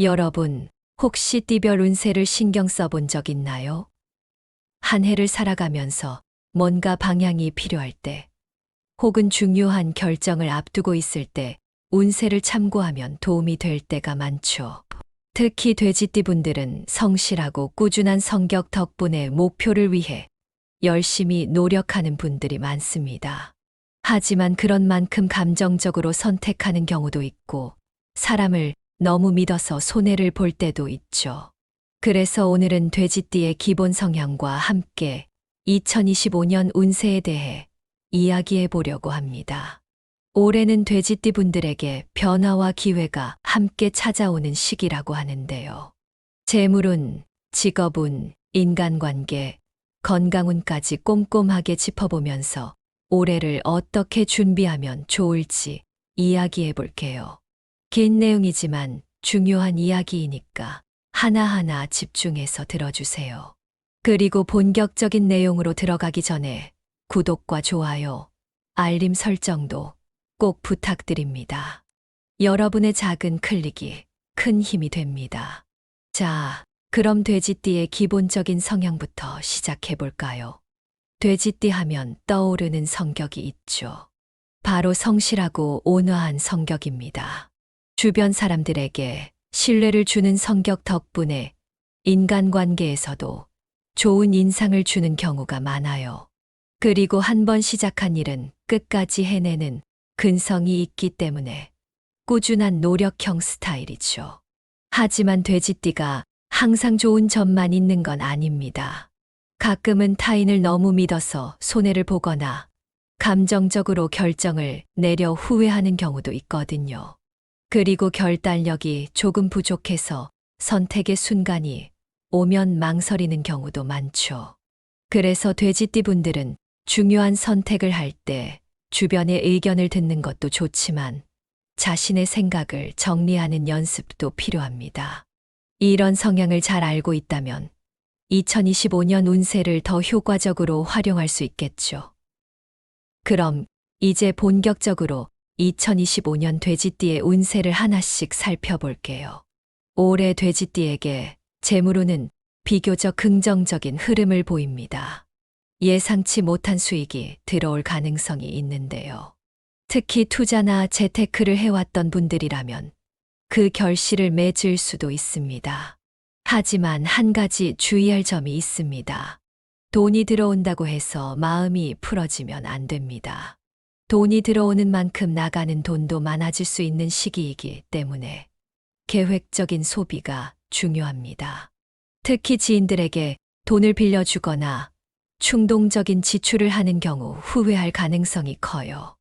여러분, 혹시 띠별 운세를 신경 써본 적 있나요? 한 해를 살아가면서 뭔가 방향이 필요할 때, 혹은 중요한 결정을 앞두고 있을 때 운세를 참고하면 도움이 될 때가 많죠. 특히 돼지띠 분들은 성실하고 꾸준한 성격 덕분에 목표를 위해 열심히 노력하는 분들이 많습니다. 하지만 그런 만큼 감정적으로 선택하는 경우도 있고, 사람을 너무 믿어서 손해를 볼 때도 있죠. 그래서 오늘은 돼지띠의 기본 성향과 함께 2025년 운세에 대해 이야기해 보려고 합니다. 올해는 돼지띠 분들에게 변화와 기회가 함께 찾아오는 시기라고 하는데요. 재물운, 직업운, 인간관계, 건강운까지 꼼꼼하게 짚어보면서 올해를 어떻게 준비하면 좋을지 이야기해 볼게요. 긴 내용이지만 중요한 이야기이니까 하나하나 집중해서 들어주세요. 그리고 본격적인 내용으로 들어가기 전에 구독과 좋아요, 알림 설정도 꼭 부탁드립니다. 여러분의 작은 클릭이 큰 힘이 됩니다. 자, 그럼 돼지띠의 기본적인 성향부터 시작해 볼까요? 돼지띠 하면 떠오르는 성격이 있죠. 바로 성실하고 온화한 성격입니다. 주변 사람들에게 신뢰를 주는 성격 덕분에 인간관계에서도 좋은 인상을 주는 경우가 많아요. 그리고 한 번 시작한 일은 끝까지 해내는 근성이 있기 때문에 꾸준한 노력형 스타일이죠. 하지만 돼지띠가 항상 좋은 점만 있는 건 아닙니다. 가끔은 타인을 너무 믿어서 손해를 보거나 감정적으로 결정을 내려 후회하는 경우도 있거든요. 그리고 결단력이 조금 부족해서 선택의 순간이 오면 망설이는 경우도 많죠. 그래서 돼지띠 분들은 중요한 선택을 할 때 주변의 의견을 듣는 것도 좋지만 자신의 생각을 정리하는 연습도 필요합니다. 이런 성향을 잘 알고 있다면 2025년 운세를 더 효과적으로 활용할 수 있겠죠. 그럼 이제 본격적으로 2025년 돼지띠의 운세를 하나씩 살펴볼게요. 올해 돼지띠에게 재물운은 비교적 긍정적인 흐름을 보입니다. 예상치 못한 수익이 들어올 가능성이 있는데요. 특히 투자나 재테크를 해왔던 분들이라면 그 결실을 맺을 수도 있습니다. 하지만 한 가지 주의할 점이 있습니다. 돈이 들어온다고 해서 마음이 풀어지면 안 됩니다. 돈이 들어오는 만큼 나가는 돈도 많아질 수 있는 시기이기 때문에 계획적인 소비가 중요합니다. 특히 지인들에게 돈을 빌려주거나 충동적인 지출을 하는 경우 후회할 가능성이 커요.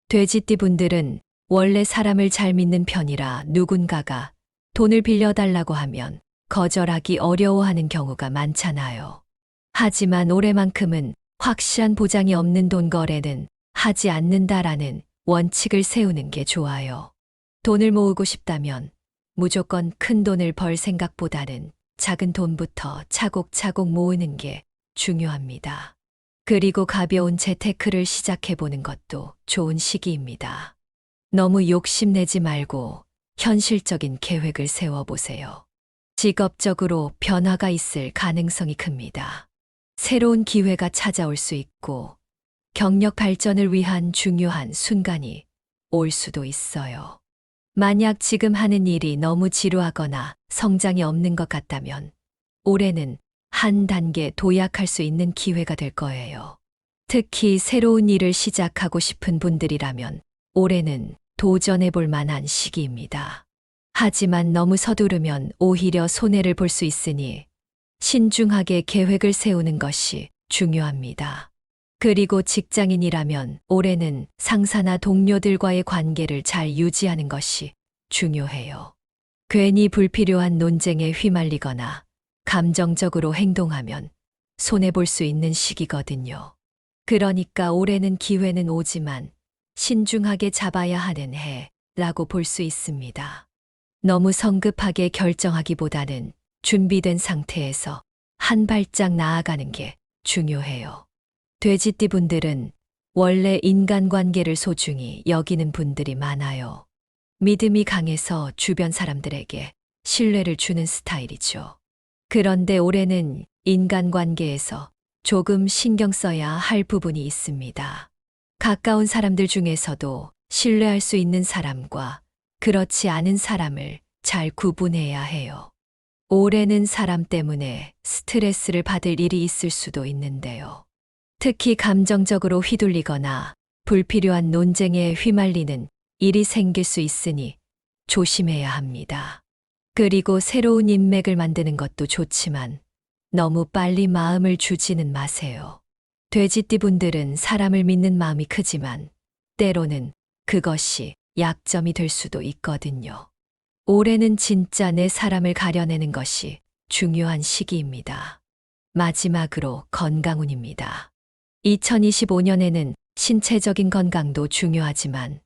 돼지띠 분들은 원래 사람을 잘 믿는 편이라 누군가가 돈을 빌려달라고 하면 거절하기 어려워하는 경우가 많잖아요. 하지만 올해만큼은 확실한 보장이 없는 돈 거래는 하지 않는다라는 원칙을 세우는 게 좋아요. 돈을 모으고 싶다면 무조건 큰 돈을 벌 생각보다는 작은 돈부터 차곡차곡 모으는 게 중요합니다. 그리고 가벼운 재테크를 시작해보는 것도 좋은 시기입니다. 너무 욕심내지 말고 현실적인 계획을 세워보세요. 직업적으로 변화가 있을 가능성이 큽니다. 새로운 기회가 찾아올 수 있고 경력 발전을 위한 중요한 순간이 올 수도 있어요. 만약 지금 하는 일이 너무 지루하거나 성장이 없는 것 같다면 올해는 한 단계 도약할 수 있는 기회가 될 거예요. 특히 새로운 일을 시작하고 싶은 분들이라면 올해는 도전해 볼 만한 시기입니다. 하지만 너무 서두르면 오히려 손해를 볼 수 있으니 신중하게 계획을 세우는 것이 중요합니다. 그리고 직장인이라면 올해는 상사나 동료들과의 관계를 잘 유지하는 것이 중요해요. 괜히 불필요한 논쟁에 휘말리거나 감정적으로 행동하면 손해볼 수 있는 시기거든요. 그러니까 올해는 기회는 오지만 신중하게 잡아야 하는 해라고 볼 수 있습니다. 너무 성급하게 결정하기보다는 준비된 상태에서 한 발짝 나아가는 게 중요해요. 돼지띠 분들은 원래 인간관계를 소중히 여기는 분들이 많아요. 믿음이 강해서 주변 사람들에게 신뢰를 주는 스타일이죠. 그런데 올해는 인간관계에서 조금 신경 써야 할 부분이 있습니다. 가까운 사람들 중에서도 신뢰할 수 있는 사람과 그렇지 않은 사람을 잘 구분해야 해요. 올해는 사람 때문에 스트레스를 받을 일이 있을 수도 있는데요. 특히 감정적으로 휘둘리거나 불필요한 논쟁에 휘말리는 일이 생길 수 있으니 조심해야 합니다. 그리고 새로운 인맥을 만드는 것도 좋지만 너무 빨리 마음을 주지는 마세요. 돼지띠 분들은 사람을 믿는 마음이 크지만 때로는 그것이 약점이 될 수도 있거든요. 올해는 진짜 내 사람을 가려내는 것이 중요한 시기입니다. 마지막으로 건강운입니다. 2025년에는 신체적인 건강도 중요하지만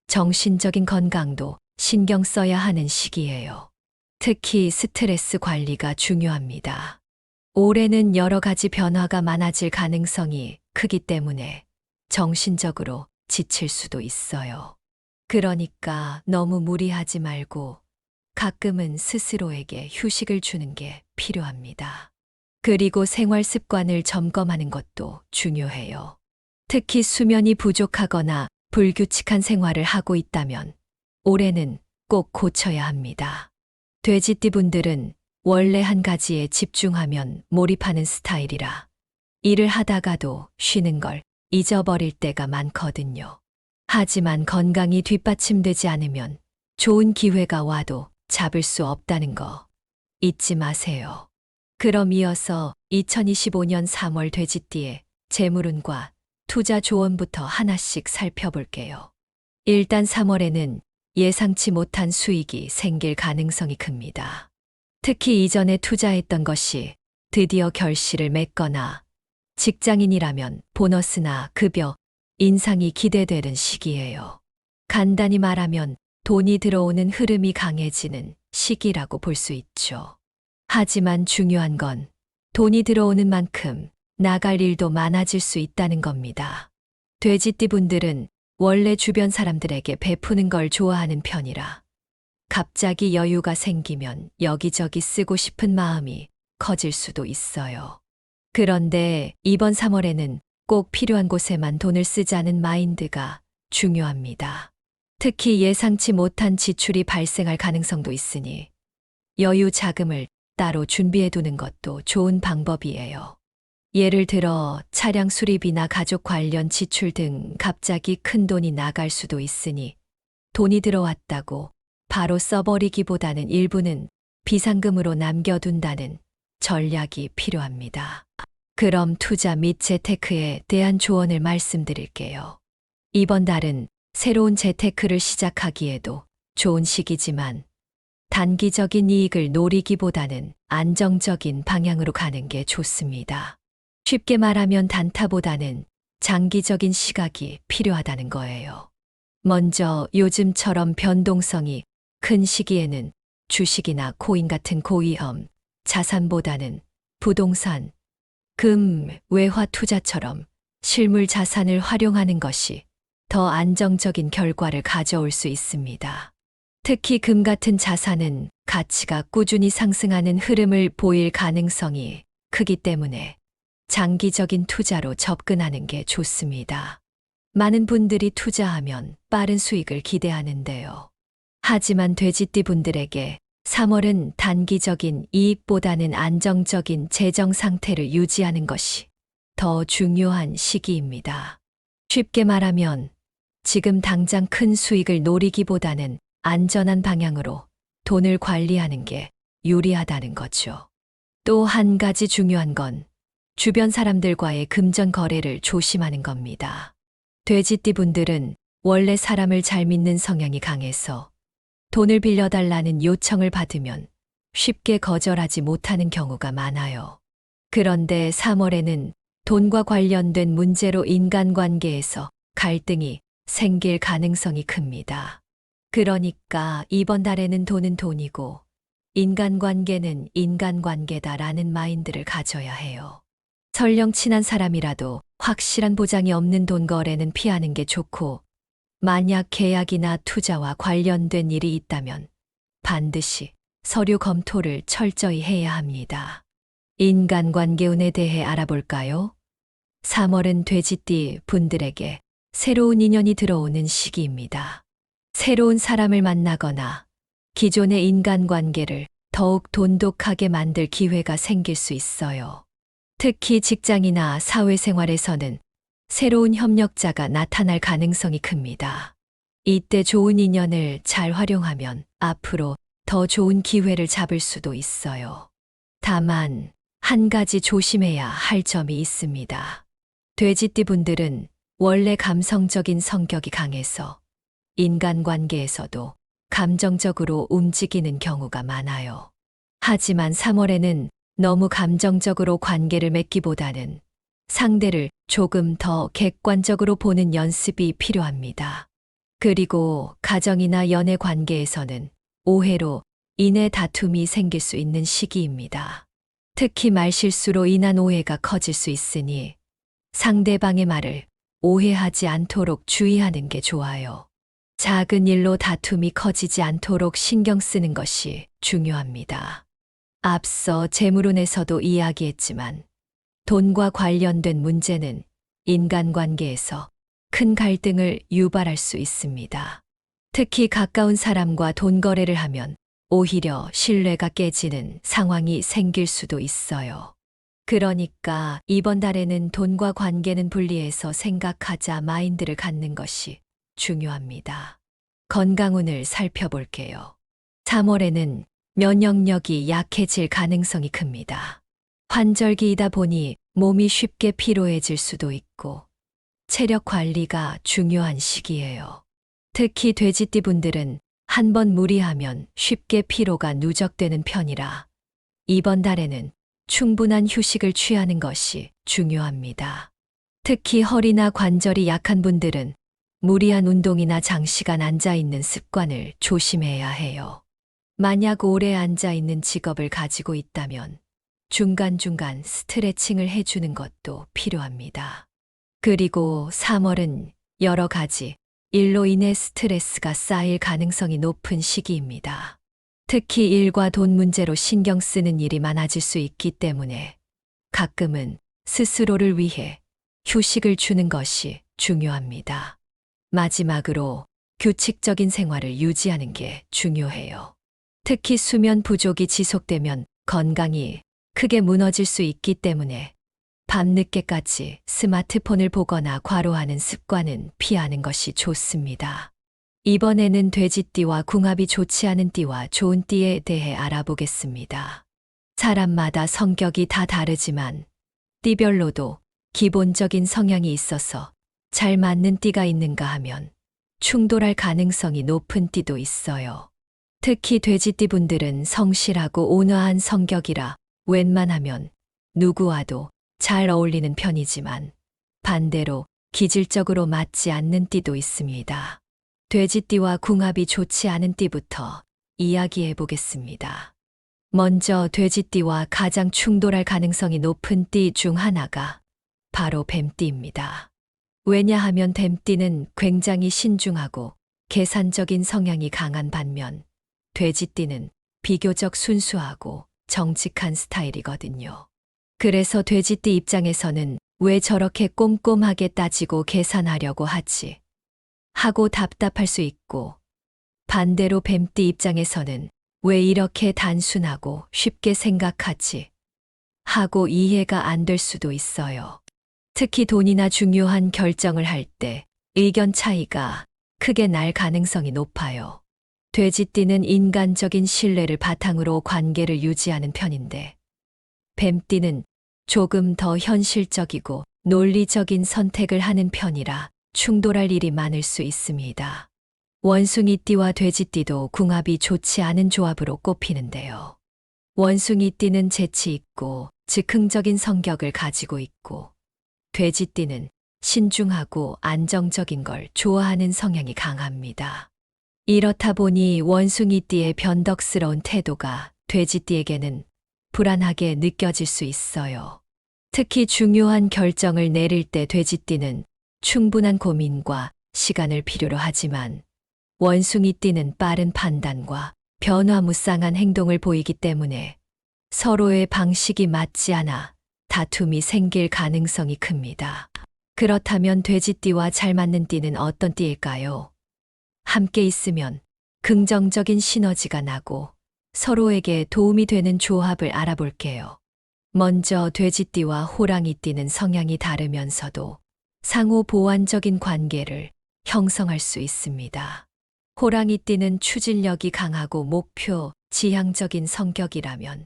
정신적인 건강도 신경 써야 하는 시기예요. 특히 스트레스 관리가 중요합니다. 올해는 여러 가지 변화가 많아질 가능성이 크기 때문에 정신적으로 지칠 수도 있어요. 그러니까 너무 무리하지 말고 가끔은 스스로에게 휴식을 주는 게 필요합니다. 그리고 생활 습관을 점검하는 것도 중요해요. 특히 수면이 부족하거나 불규칙한 생활을 하고 있다면 올해는 꼭 고쳐야 합니다. 돼지띠 분들은 원래 한 가지에 집중하면 몰입하는 스타일이라 일을 하다가도 쉬는 걸 잊어버릴 때가 많거든요. 하지만 건강이 뒷받침되지 않으면 좋은 기회가 와도 잡을 수 없다는 거 잊지 마세요. 그럼 이어서 2025년 3월 돼지띠의 재물운과 투자 조언부터 하나씩 살펴볼게요. 일단 3월에는 예상치 못한 수익이 생길 가능성이 큽니다. 특히 이전에 투자했던 것이 드디어 결실을 맺거나 직장인이라면 보너스나 급여, 인상이 기대되는 시기예요. 간단히 말하면 돈이 들어오는 흐름이 강해지는 시기라고 볼 수 있죠. 하지만 중요한 건 돈이 들어오는 만큼 나갈 일도 많아질 수 있다는 겁니다. 돼지띠 분들은 원래 주변 사람들에게 베푸는 걸 좋아하는 편이라 갑자기 여유가 생기면 여기저기 쓰고 싶은 마음이 커질 수도 있어요. 그런데 이번 3월에는 꼭 필요한 곳에만 돈을 쓰자는 마인드가 중요합니다. 특히 예상치 못한 지출이 발생할 가능성도 있으니 여유 자금을 따로 준비해 두는 것도 좋은 방법이에요. 예를 들어 차량 수리비나 가족 관련 지출 등 갑자기 큰 돈이 나갈 수도 있으니 돈이 들어왔다고 바로 써버리기보다는 일부는 비상금으로 남겨둔다는 전략이 필요합니다. 그럼 투자 및 재테크에 대한 조언을 말씀드릴게요. 이번 달은 새로운 재테크를 시작하기에도 좋은 시기지만 단기적인 이익을 노리기보다는 안정적인 방향으로 가는 게 좋습니다. 쉽게 말하면 단타보다는 장기적인 시각이 필요하다는 거예요. 먼저 요즘처럼 변동성이 큰 시기에는 주식이나 코인 같은 고위험 자산보다는 부동산, 금, 외화 투자처럼 실물 자산을 활용하는 것이 더 안정적인 결과를 가져올 수 있습니다. 특히 금 같은 자산은 가치가 꾸준히 상승하는 흐름을 보일 가능성이 크기 때문에 장기적인 투자로 접근하는 게 좋습니다. 많은 분들이 투자하면 빠른 수익을 기대하는데요. 하지만 돼지띠 분들에게 3월은 단기적인 이익보다는 안정적인 재정 상태를 유지하는 것이 더 중요한 시기입니다. 쉽게 말하면 지금 당장 큰 수익을 노리기보다는 안전한 방향으로 돈을 관리하는 게 유리하다는 거죠. 또 한 가지 중요한 건 주변 사람들과의 금전 거래를 조심하는 겁니다. 돼지띠 분들은 원래 사람을 잘 믿는 성향이 강해서 돈을 빌려달라는 요청을 받으면 쉽게 거절하지 못하는 경우가 많아요. 그런데 3월에는 돈과 관련된 문제로 인간관계에서 갈등이 생길 가능성이 큽니다. 그러니까 이번 달에는 돈은 돈이고 인간관계는 인간관계다라는 마인드를 가져야 해요. 설령 친한 사람이라도 확실한 보장이 없는 돈 거래는 피하는 게 좋고 만약 계약이나 투자와 관련된 일이 있다면 반드시 서류 검토를 철저히 해야 합니다. 인간관계운에 대해 알아볼까요? 3월은 돼지띠 분들에게 새로운 인연이 들어오는 시기입니다. 새로운 사람을 만나거나 기존의 인간관계를 더욱 돈독하게 만들 기회가 생길 수 있어요. 특히 직장이나 사회생활에서는 새로운 협력자가 나타날 가능성이 큽니다. 이때 좋은 인연을 잘 활용하면 앞으로 더 좋은 기회를 잡을 수도 있어요. 다만, 한 가지 조심해야 할 점이 있습니다. 돼지띠 분들은 원래 감성적인 성격이 강해서 인간관계에서도 감정적으로 움직이는 경우가 많아요. 하지만 3월에는 너무 감정적으로 관계를 맺기보다는 상대를 조금 더 객관적으로 보는 연습이 필요합니다. 그리고 가정이나 연애 관계에서는 오해로 인해 다툼이 생길 수 있는 시기입니다. 특히 말실수로 인한 오해가 커질 수 있으니 상대방의 말을 오해하지 않도록 주의하는 게 좋아요. 작은 일로 다툼이 커지지 않도록 신경 쓰는 것이 중요합니다. 앞서 재물운에서도 이야기했지만 돈과 관련된 문제는 인간관계에서 큰 갈등을 유발할 수 있습니다. 특히 가까운 사람과 돈 거래를 하면 오히려 신뢰가 깨지는 상황이 생길 수도 있어요. 그러니까 이번 달에는 돈과 관계는 분리해서 생각하자 마인드를 갖는 것이 중요합니다. 건강운을 살펴볼게요. 3월에는 면역력이 약해질 가능성이 큽니다. 환절기이다 보니 몸이 쉽게 피로해질 수도 있고 체력 관리가 중요한 시기예요. 특히 돼지띠 분들은 한번 무리하면 쉽게 피로가 누적되는 편이라 이번 달에는 충분한 휴식을 취하는 것이 중요합니다. 특히 허리나 관절이 약한 분들은 무리한 운동이나 장시간 앉아있는 습관을 조심해야 해요. 만약 오래 앉아있는 직업을 가지고 있다면 중간중간 스트레칭을 해주는 것도 필요합니다. 그리고 3월은 여러 가지 일로 인해 스트레스가 쌓일 가능성이 높은 시기입니다. 특히 일과 돈 문제로 신경 쓰는 일이 많아질 수 있기 때문에 가끔은 스스로를 위해 휴식을 주는 것이 중요합니다. 마지막으로 규칙적인 생활을 유지하는 게 중요해요. 특히 수면 부족이 지속되면 건강이 크게 무너질 수 있기 때문에 밤늦게까지 스마트폰을 보거나 과로하는 습관은 피하는 것이 좋습니다. 이번에는 돼지띠와 궁합이 좋지 않은 띠와 좋은 띠에 대해 알아보겠습니다. 사람마다 성격이 다 다르지만 띠별로도 기본적인 성향이 있어서 잘 맞는 띠가 있는가 하면 충돌할 가능성이 높은 띠도 있어요. 특히 돼지띠 분들은 성실하고 온화한 성격이라 웬만하면 누구와도 잘 어울리는 편이지만 반대로 기질적으로 맞지 않는 띠도 있습니다. 돼지띠와 궁합이 좋지 않은 띠부터 이야기해 보겠습니다. 먼저 돼지띠와 가장 충돌할 가능성이 높은 띠 중 하나가 바로 뱀띠입니다. 왜냐하면 뱀띠는 굉장히 신중하고 계산적인 성향이 강한 반면 돼지띠는 비교적 순수하고 정직한 스타일이거든요. 그래서 돼지띠 입장에서는 왜 저렇게 꼼꼼하게 따지고 계산하려고 하지? 하고 답답할 수 있고 반대로 뱀띠 입장에서는 왜 이렇게 단순하고 쉽게 생각하지? 하고 이해가 안 될 수도 있어요. 특히 돈이나 중요한 결정을 할 때 의견 차이가 크게 날 가능성이 높아요. 돼지띠는 인간적인 신뢰를 바탕으로 관계를 유지하는 편인데 뱀띠는 조금 더 현실적이고 논리적인 선택을 하는 편이라 충돌할 일이 많을 수 있습니다. 원숭이띠와 돼지띠도 궁합이 좋지 않은 조합으로 꼽히는데요. 원숭이띠는 재치 있고 즉흥적인 성격을 가지고 있고 돼지띠는 신중하고 안정적인 걸 좋아하는 성향이 강합니다. 이렇다 보니 원숭이띠의 변덕스러운 태도가 돼지띠에게는 불안하게 느껴질 수 있어요. 특히 중요한 결정을 내릴 때 돼지띠는 충분한 고민과 시간을 필요로 하지만 원숭이띠는 빠른 판단과 변화무쌍한 행동을 보이기 때문에 서로의 방식이 맞지 않아 다툼이 생길 가능성이 큽니다. 그렇다면 돼지띠와 잘 맞는 띠는 어떤 띠일까요? 함께 있으면 긍정적인 시너지가 나고 서로에게 도움이 되는 조합을 알아볼게요. 먼저 돼지띠와 호랑이띠는 성향이 다르면서도 상호 보완적인 관계를 형성할 수 있습니다. 호랑이띠는 추진력이 강하고 목표, 지향적인 성격이라면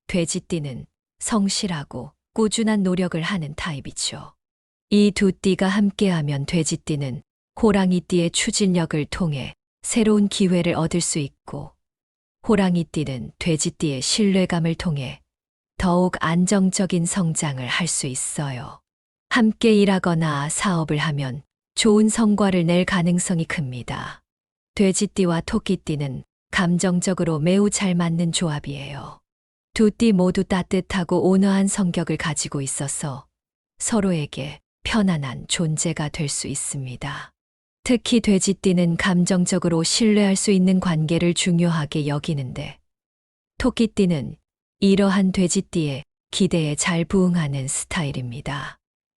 돼지띠는 성실하고 꾸준한 노력을 하는 타입이죠. 이 두 띠가 함께하면 돼지띠는 호랑이띠의 추진력을 통해 새로운 기회를 얻을 수 있고 호랑이띠는 돼지띠의 신뢰감을 통해 더욱 안정적인 성장을 할 수 있어요. 함께 일하거나 사업을 하면 좋은 성과를 낼 가능성이 큽니다. 돼지띠와 토끼띠는 감정적으로 매우 잘 맞는 조합이에요. 두 띠 모두 따뜻하고 온화한 성격을 가지고 있어서 서로에게 편안한 존재가 될 수 있습니다. 특히 돼지띠는 감정적으로 신뢰할 수 있는 관계를 중요하게 여기는데 토끼띠는 이러한 돼지띠의 기대에 잘 부응하는 스타일입니다.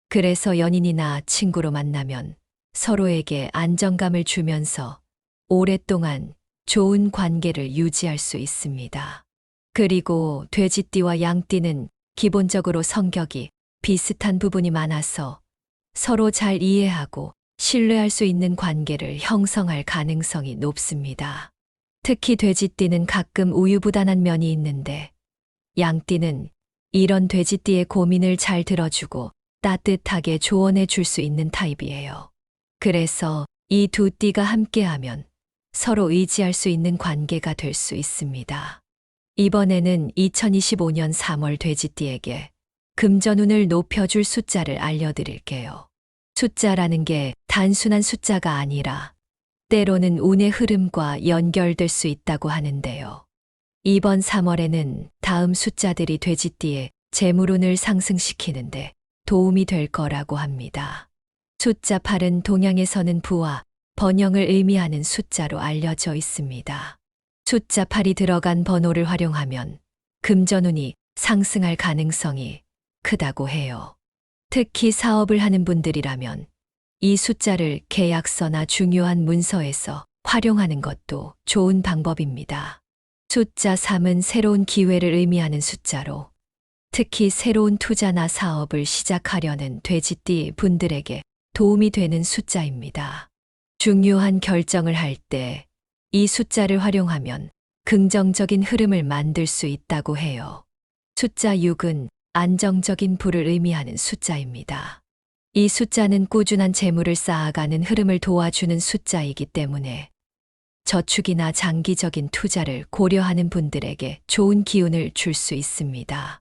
그래서 연인이나 친구로 만나면 서로에게 안정감을 주면서 오랫동안 좋은 관계를 유지할 수 있습니다. 그리고 돼지띠와 양띠는 기본적으로 성격이 비슷한 부분이 많아서 서로 잘 이해하고 신뢰할 수 있는 관계를 형성할 가능성이 높습니다. 특히 돼지띠는 가끔 우유부단한 면이 있는데 양띠는 이런 돼지띠의 고민을 잘 들어주고 따뜻하게 조언해 줄 수 있는 타입이에요. 그래서 이 두 띠가 함께하면 서로 의지할 수 있는 관계가 될 수 있습니다. 이번에는 2025년 3월 돼지띠에게 금전운을 높여줄 숫자를 알려드릴게요. 숫자라는 게 단순한 숫자가 아니라 때로는 운의 흐름과 연결될 수 있다고 하는데요. 이번 3월에는 다음 숫자들이 돼지띠의 재물운을 상승시키는데 도움이 될 거라고 합니다. 숫자 8은 동양에서는 부와 번영을 의미하는 숫자로 알려져 있습니다. 숫자 8이 들어간 번호를 활용하면 금전운이 상승할 가능성이 크다고 해요. 특히 사업을 하는 분들이라면 이 숫자를 계약서나 중요한 문서에서 활용하는 것도 좋은 방법입니다. 숫자 3은 새로운 기회를 의미하는 숫자로 특히 새로운 투자나 사업을 시작하려는 돼지띠 분들에게 도움이 되는 숫자입니다. 중요한 결정을 할 때 이 숫자를 활용하면 긍정적인 흐름을 만들 수 있다고 해요. 숫자 6은 안정적인 부를 의미하는 숫자입니다. 이 숫자는 꾸준한 재물을 쌓아가는 흐름을 도와주는 숫자이기 때문에 저축이나 장기적인 투자를 고려하는 분들에게 좋은 기운을 줄 수 있습니다.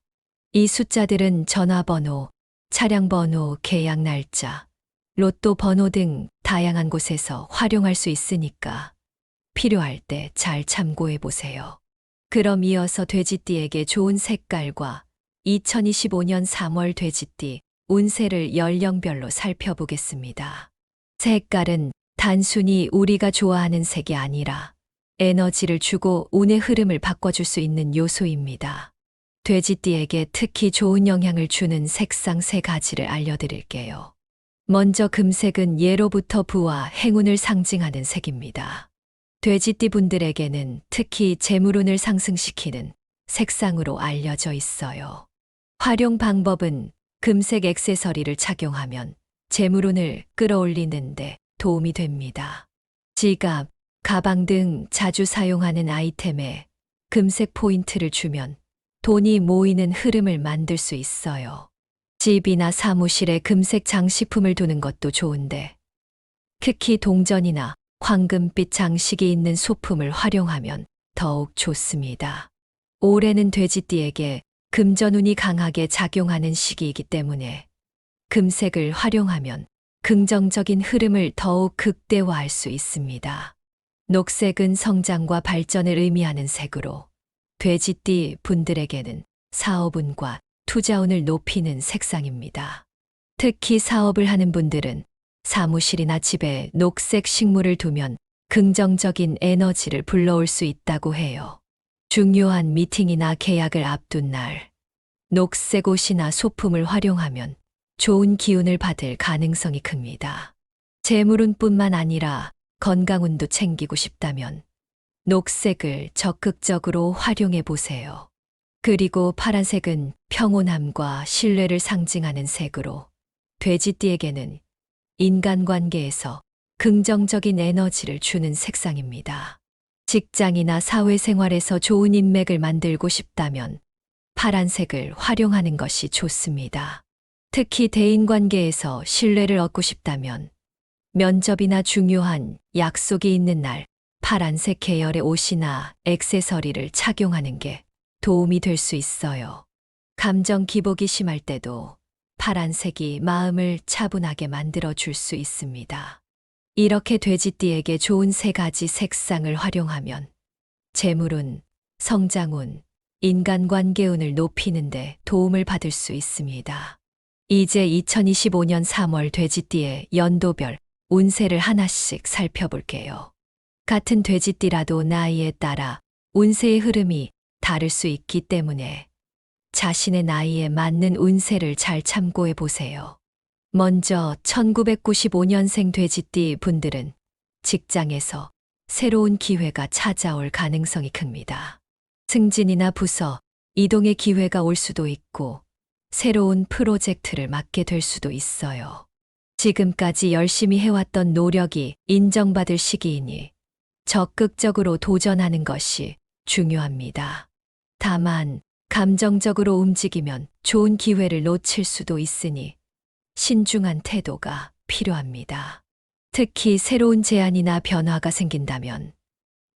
이 숫자들은 전화번호, 차량번호, 계약 날짜, 로또 번호 등 다양한 곳에서 활용할 수 있으니까 필요할 때 잘 참고해 보세요. 그럼 이어서 돼지띠에게 좋은 색깔과 2025년 3월 돼지띠 운세를 연령별로 살펴보겠습니다. 색깔은 단순히 우리가 좋아하는 색이 아니라 에너지를 주고 운의 흐름을 바꿔줄 수 있는 요소입니다. 돼지띠에게 특히 좋은 영향을 주는 색상 3가지를 알려드릴게요. 먼저 금색은 예로부터 부와 행운을 상징하는 색입니다. 돼지띠 분들에게는 특히 재물운을 상승시키는 색상으로 알려져 있어요. 활용 방법은 금색 액세서리를 착용하면 재물운을 끌어올리는데 도움이 됩니다. 지갑, 가방 등 자주 사용하는 아이템에 금색 포인트를 주면 돈이 모이는 흐름을 만들 수 있어요. 집이나 사무실에 금색 장식품을 두는 것도 좋은데 특히 동전이나 황금빛 장식이 있는 소품을 활용하면 더욱 좋습니다. 올해는 돼지띠에게 금전운이 강하게 작용하는 시기이기 때문에 금색을 활용하면 긍정적인 흐름을 더욱 극대화할 수 있습니다. 녹색은 성장과 발전을 의미하는 색으로 돼지띠 분들에게는 사업운과 투자운을 높이는 색상입니다. 특히 사업을 하는 분들은 사무실이나 집에 녹색 식물을 두면 긍정적인 에너지를 불러올 수 있다고 해요. 중요한 미팅이나 계약을 앞둔 날, 녹색 옷이나 소품을 활용하면 좋은 기운을 받을 가능성이 큽니다. 재물운뿐만 아니라 건강운도 챙기고 싶다면 녹색을 적극적으로 활용해 보세요. 그리고 파란색은 평온함과 신뢰를 상징하는 색으로 돼지띠에게는 인간관계에서 긍정적인 에너지를 주는 색상입니다. 직장이나 사회생활에서 좋은 인맥을 만들고 싶다면 파란색을 활용하는 것이 좋습니다. 특히 대인관계에서 신뢰를 얻고 싶다면 면접이나 중요한 약속이 있는 날 파란색 계열의 옷이나 액세서리를 착용하는 게 도움이 될 수 있어요. 감정 기복이 심할 때도 파란색이 마음을 차분하게 만들어 줄 수 있습니다. 이렇게 돼지띠에게 좋은 세 가지 색상을 활용하면 재물운, 성장운, 인간관계운을 높이는데 도움을 받을 수 있습니다. 이제 2025년 3월 돼지띠의 연도별 운세를 하나씩 살펴볼게요. 같은 돼지띠라도 나이에 따라 운세의 흐름이 다를 수 있기 때문에 자신의 나이에 맞는 운세를 잘 참고해 보세요. 먼저 1995년생 돼지띠 분들은 직장에서 새로운 기회가 찾아올 가능성이 큽니다. 승진이나 부서, 이동의 기회가 올 수도 있고 새로운 프로젝트를 맡게 될 수도 있어요. 지금까지 열심히 해왔던 노력이 인정받을 시기이니 적극적으로 도전하는 것이 중요합니다. 다만 감정적으로 움직이면 좋은 기회를 놓칠 수도 있으니 신중한 태도가 필요합니다. 특히 새로운 제안이나 변화가 생긴다면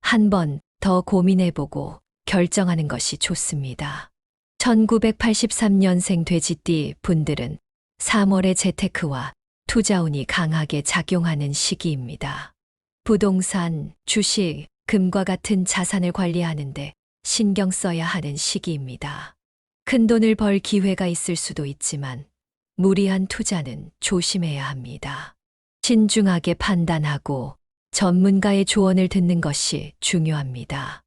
한 번 더 고민해보고 결정하는 것이 좋습니다. 1983년생 돼지띠 분들은 3월의 재테크와 투자운이 강하게 작용하는 시기입니다. 부동산, 주식, 금과 같은 자산을 관리하는데 신경 써야 하는 시기입니다. 큰 돈을 벌 기회가 있을 수도 있지만 무리한 투자는 조심해야 합니다. 신중하게 판단하고 전문가의 조언을 듣는 것이 중요합니다.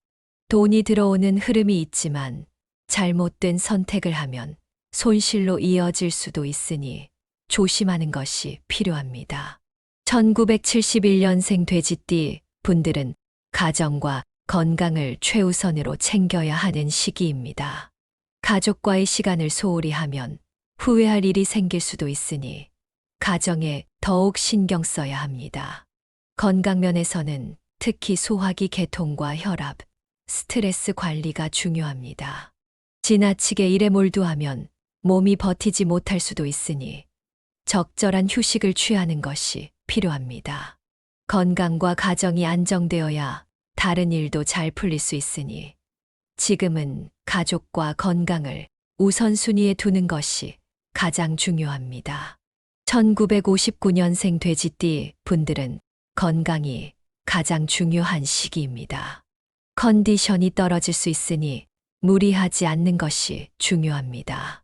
돈이 들어오는 흐름이 있지만 잘못된 선택을 하면 손실로 이어질 수도 있으니 조심하는 것이 필요합니다. 1971년생 돼지띠 분들은 가정과 건강을 최우선으로 챙겨야 하는 시기입니다. 가족과의 시간을 소홀히 하면 후회할 일이 생길 수도 있으니 가정에 더욱 신경 써야 합니다. 건강 면에서는 특히 소화기 계통과 혈압, 스트레스 관리가 중요합니다. 지나치게 일에 몰두하면 몸이 버티지 못할 수도 있으니 적절한 휴식을 취하는 것이 필요합니다. 건강과 가정이 안정되어야 다른 일도 잘 풀릴 수 있으니 지금은 가족과 건강을 우선순위에 두는 것이 가장 중요합니다. 1959년생 돼지띠 분들은 건강이 가장 중요한 시기입니다. 컨디션이 떨어질 수 있으니 무리하지 않는 것이 중요합니다.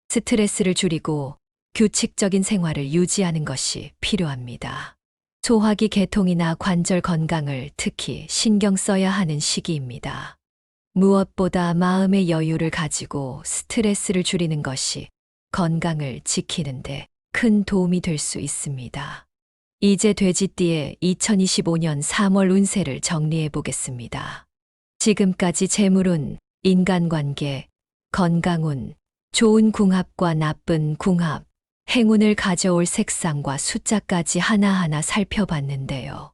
스트레스를 줄이고 규칙적인 생활을 유지하는 것이 필요합니다. 소화기 계통이나 관절 건강을 특히 신경 써야 하는 시기입니다. 무엇보다 마음의 여유를 가지고 스트레스를 줄이는 것이 건강을 지키는데 큰 도움이 될 수 있습니다. 이제 돼지띠의 2025년 3월 운세를 정리해 보겠습니다. 지금까지 재물운, 인간관계, 건강운, 좋은 궁합과 나쁜 궁합, 행운을 가져올 색상과 숫자까지 하나하나 살펴봤는데요.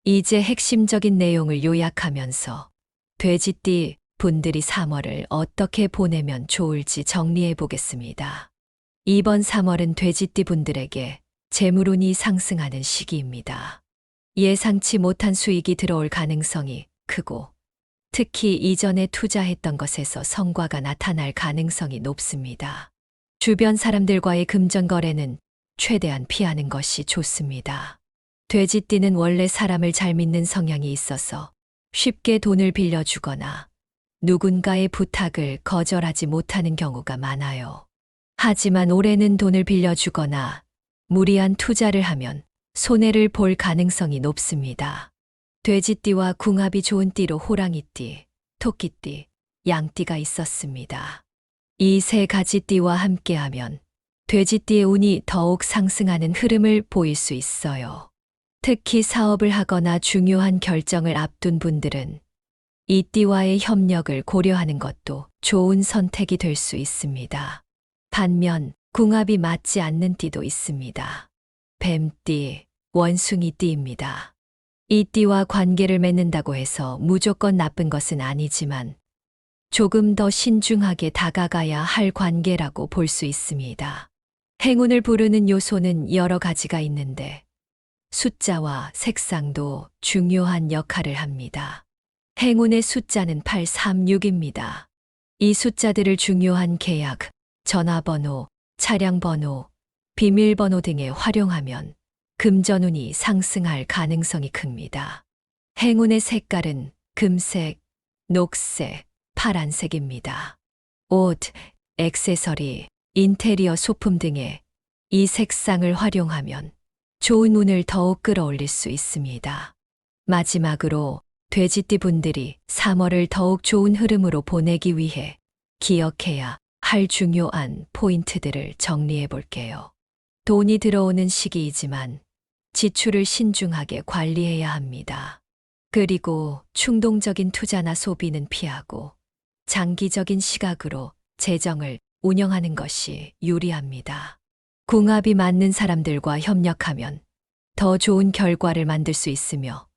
이제 핵심적인 내용을 요약하면서 돼지띠 분들이 3월을 어떻게 보내면 좋을지 정리해 보겠습니다. 이번 3월은 돼지띠 분들에게 재물운이 상승하는 시기입니다. 예상치 못한 수익이 들어올 가능성이 크고 특히 이전에 투자했던 것에서 성과가 나타날 가능성이 높습니다. 주변 사람들과의 금전거래는 최대한 피하는 것이 좋습니다. 돼지띠는 원래 사람을 잘 믿는 성향이 있어서 쉽게 돈을 빌려주거나 누군가의 부탁을 거절하지 못하는 경우가 많아요. 하지만 올해는 돈을 빌려주거나 무리한 투자를 하면 손해를 볼 가능성이 높습니다. 돼지띠와 궁합이 좋은 띠로 호랑이띠, 토끼띠, 양띠가 있었습니다. 이 세 가지 띠와 함께하면 돼지띠의 운이 더욱 상승하는 흐름을 보일 수 있어요. 특히 사업을 하거나 중요한 결정을 앞둔 분들은 이 띠와의 협력을 고려하는 것도 좋은 선택이 될 수 있습니다. 반면 궁합이 맞지 않는 띠도 있습니다. 뱀띠, 원숭이띠입니다. 이 띠와 관계를 맺는다고 해서 무조건 나쁜 것은 아니지만 조금 더 신중하게 다가가야 할 관계라고 볼 수 있습니다. 행운을 부르는 요소는 여러 가지가 있는데 숫자와 색상도 중요한 역할을 합니다. 행운의 숫자는 836입니다. 이 숫자들을 중요한 계약, 전화번호, 차량번호, 비밀번호 등에 활용하면 금전운이 상승할 가능성이 큽니다. 행운의 색깔은 금색, 녹색, 파란색입니다. 옷, 액세서리, 인테리어 소품 등의 이 색상을 활용하면 좋은 운을 더욱 끌어올릴 수 있습니다. 마지막으로 돼지띠 분들이 3월을 더욱 좋은 흐름으로 보내기 위해 기억해야 할 중요한 포인트들을 정리해 볼게요. 돈이 들어오는 시기이지만 지출을 신중하게 관리해야 합니다. 그리고 충동적인 투자나 소비는 피하고 장기적인 시각으로 재정을 운영하는 것이 유리합니다. 궁합이 맞는 사람들과 협력하면 더 좋은 결과를 만들 수 있으며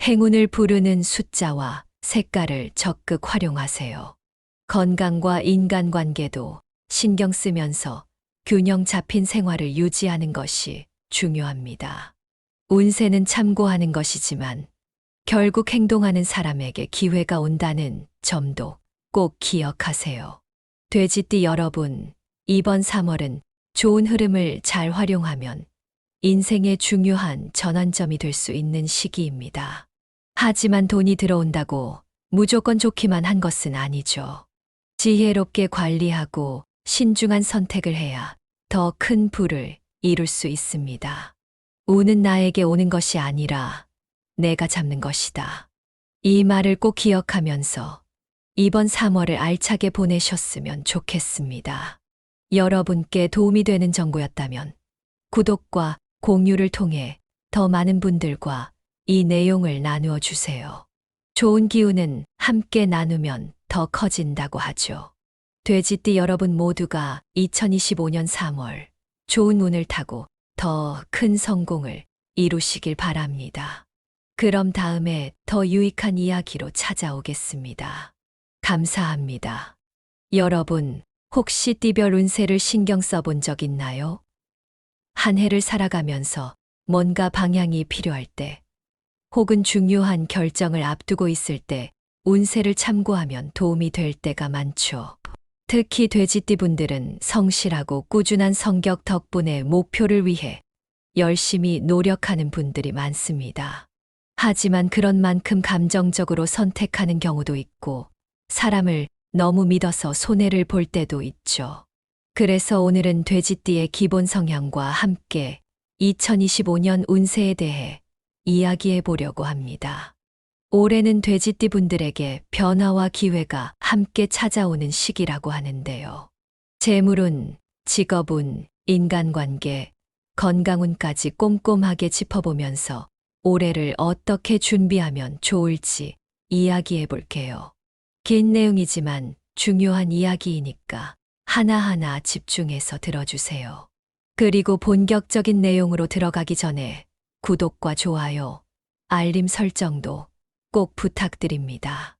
행운을 부르는 숫자와 색깔을 적극 활용하세요. 건강과 인간관계도 신경 쓰면서 균형 잡힌 생활을 유지하는 것이 중요합니다. 운세는 참고하는 것이지만 결국 행동하는 사람에게 기회가 온다는 점도 꼭 기억하세요. 돼지띠 여러분, 이번 3월은 좋은 흐름을 잘 활용하면 인생의 중요한 전환점이 될 수 있는 시기입니다. 하지만 돈이 들어온다고 무조건 좋기만 한 것은 아니죠. 지혜롭게 관리하고 신중한 선택을 해야 더 큰 부를 이룰 수 있습니다. 운은 나에게 오는 것이 아니라 내가 잡는 것이다. 이 말을 꼭 기억하면서 이번 3월을 알차게 보내셨으면 좋겠습니다. 여러분께 도움이 되는 정보였다면 구독과 공유를 통해 더 많은 분들과 이 내용을 나누어 주세요. 좋은 기운은 함께 나누면 더 커진다고 하죠. 돼지띠 여러분 모두가 2025년 3월 좋은 운을 타고 더 큰 성공을 이루시길 바랍니다. 그럼 다음에 더 유익한 이야기로 찾아오겠습니다. 감사합니다. 여러분, 혹시 띠별 운세를 신경 써본 적 있나요? 한 해를 살아가면서 뭔가 방향이 필요할 때, 혹은 중요한 결정을 앞두고 있을 때 운세를 참고하면 도움이 될 때가 많죠. 특히 돼지띠 분들은 성실하고 꾸준한 성격 덕분에 목표를 위해 열심히 노력하는 분들이 많습니다. 하지만 그런 만큼 감정적으로 선택하는 경우도 있고 사람을 너무 믿어서 손해를 볼 때도 있죠. 그래서 오늘은 돼지띠의 기본 성향과 함께 2025년 운세에 대해 이야기해 보려고 합니다. 올해는 돼지띠 분들에게 변화와 기회가 함께 찾아오는 시기라고 하는데요. 재물운, 직업운, 인간관계, 건강운까지 꼼꼼하게 짚어보면서 올해를 어떻게 준비하면 좋을지 이야기해 볼게요. 긴 내용이지만 중요한 이야기이니까 하나하나 집중해서 들어주세요. 그리고 본격적인 내용으로 들어가기 전에 구독과 좋아요, 알림 설정도 꼭 부탁드립니다.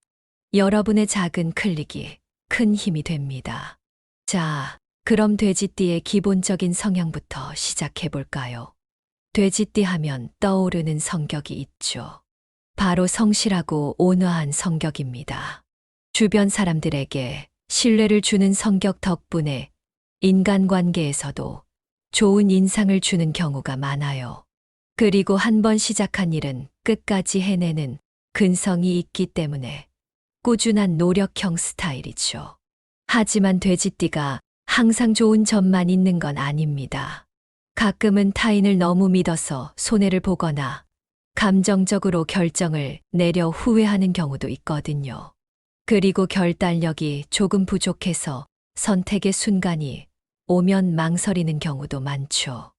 여러분의 작은 클릭이 큰 힘이 됩니다. 자, 그럼 돼지띠의 기본적인 성향부터 시작해 볼까요? 돼지띠 하면 떠오르는 성격이 있죠. 바로 성실하고 온화한 성격입니다. 주변 사람들에게 신뢰를 주는 성격 덕분에 인간관계에서도 좋은 인상을 주는 경우가 많아요. 그리고 한 번 시작한 일은 끝까지 해내는 근성이 있기 때문에 꾸준한 노력형 스타일이죠. 하지만 돼지띠가 항상 좋은 점만 있는 건 아닙니다. 가끔은 타인을 너무 믿어서 손해를 보거나 감정적으로 결정을 내려 후회하는 경우도 있거든요. 그리고 결단력이 조금 부족해서 선택의 순간이 오면 망설이는 경우도 많죠.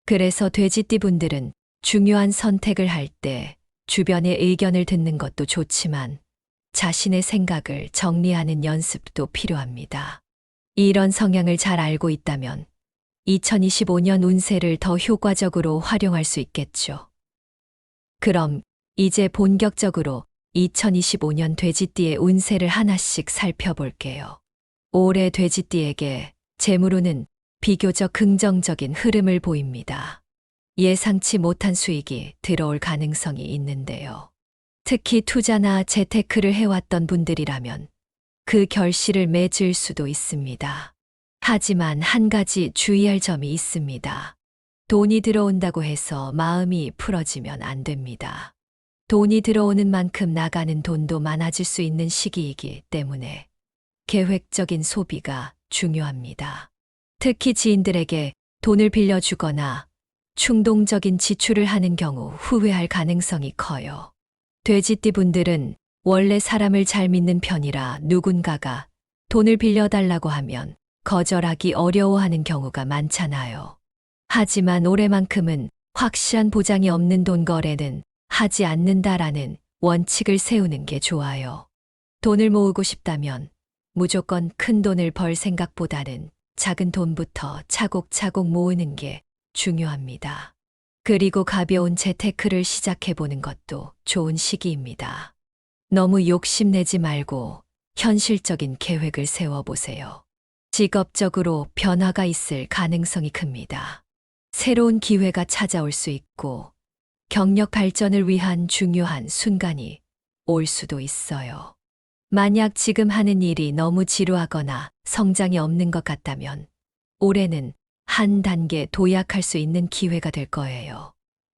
그래서 돼지띠 분들은 중요한 선택을 할 때 주변의 의견을 듣는 것도 좋지만 자신의 생각을 정리하는 연습도 필요합니다. 이런 성향을 잘 알고 있다면 2025년 운세를 더 효과적으로 활용할 수 있겠죠. 그럼 이제 본격적으로 2025년 돼지띠의 운세를 하나씩 살펴볼게요. 올해 돼지띠에게 재물운은 비교적 긍정적인 흐름을 보입니다. 예상치 못한 수익이 들어올 가능성이 있는데요. 특히 투자나 재테크를 해왔던 분들이라면 그 결실을 맺을 수도 있습니다. 하지만 한 가지 주의할 점이 있습니다. 돈이 들어온다고 해서 마음이 풀어지면 안 됩니다. 돈이 들어오는 만큼 나가는 돈도 많아질 수 있는 시기이기 때문에 계획적인 소비가 중요합니다. 특히 지인들에게 돈을 빌려주거나 충동적인 지출을 하는 경우 후회할 가능성이 커요. 돼지띠 분들은 원래 사람을 잘 믿는 편이라 누군가가 돈을 빌려달라고 하면 거절하기 어려워하는 경우가 많잖아요. 하지만 올해만큼은 확실한 보장이 없는 돈 거래는 하지 않는다라는 원칙을 세우는 게 좋아요. 돈을 모으고 싶다면 무조건 큰 돈을 벌 생각보다는 작은 돈부터 차곡차곡 모으는 게 중요합니다. 그리고 가벼운 재테크를 시작해보는 것도 좋은 시기입니다. 너무 욕심내지 말고 현실적인 계획을 세워보세요. 직업적으로 변화가 있을 가능성이 큽니다. 새로운 기회가 찾아올 수 있고 경력 발전을 위한 중요한 순간이 올 수도 있어요. 만약 지금 하는 일이 너무 지루하거나 성장이 없는 것 같다면 올해는 한 단계 도약할 수 있는 기회가 될 거예요.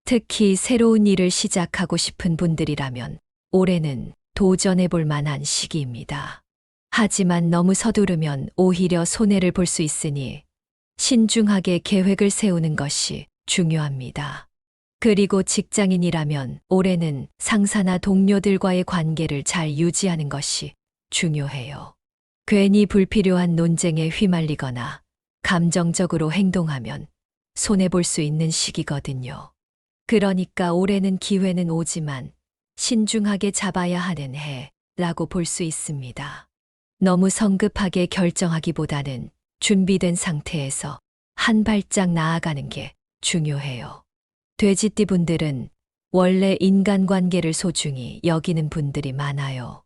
특히 새로운 일을 시작하고 싶은 분들이라면 올해는 도전해 볼 만한 시기입니다. 하지만 너무 서두르면 오히려 손해를 볼 수 있으니 신중하게 계획을 세우는 것이 중요합니다. 그리고 직장인이라면 올해는 상사나 동료들과의 관계를 잘 유지하는 것이 중요해요. 괜히 불필요한 논쟁에 휘말리거나 감정적으로 행동하면 손해볼 수 있는 시기거든요. 그러니까 올해는 기회는 오지만 신중하게 잡아야 하는 해라고 볼 수 있습니다. 너무 성급하게 결정하기보다는 준비된 상태에서 한 발짝 나아가는 게 중요해요. 돼지띠 분들은 원래 인간관계를 소중히 여기는 분들이 많아요.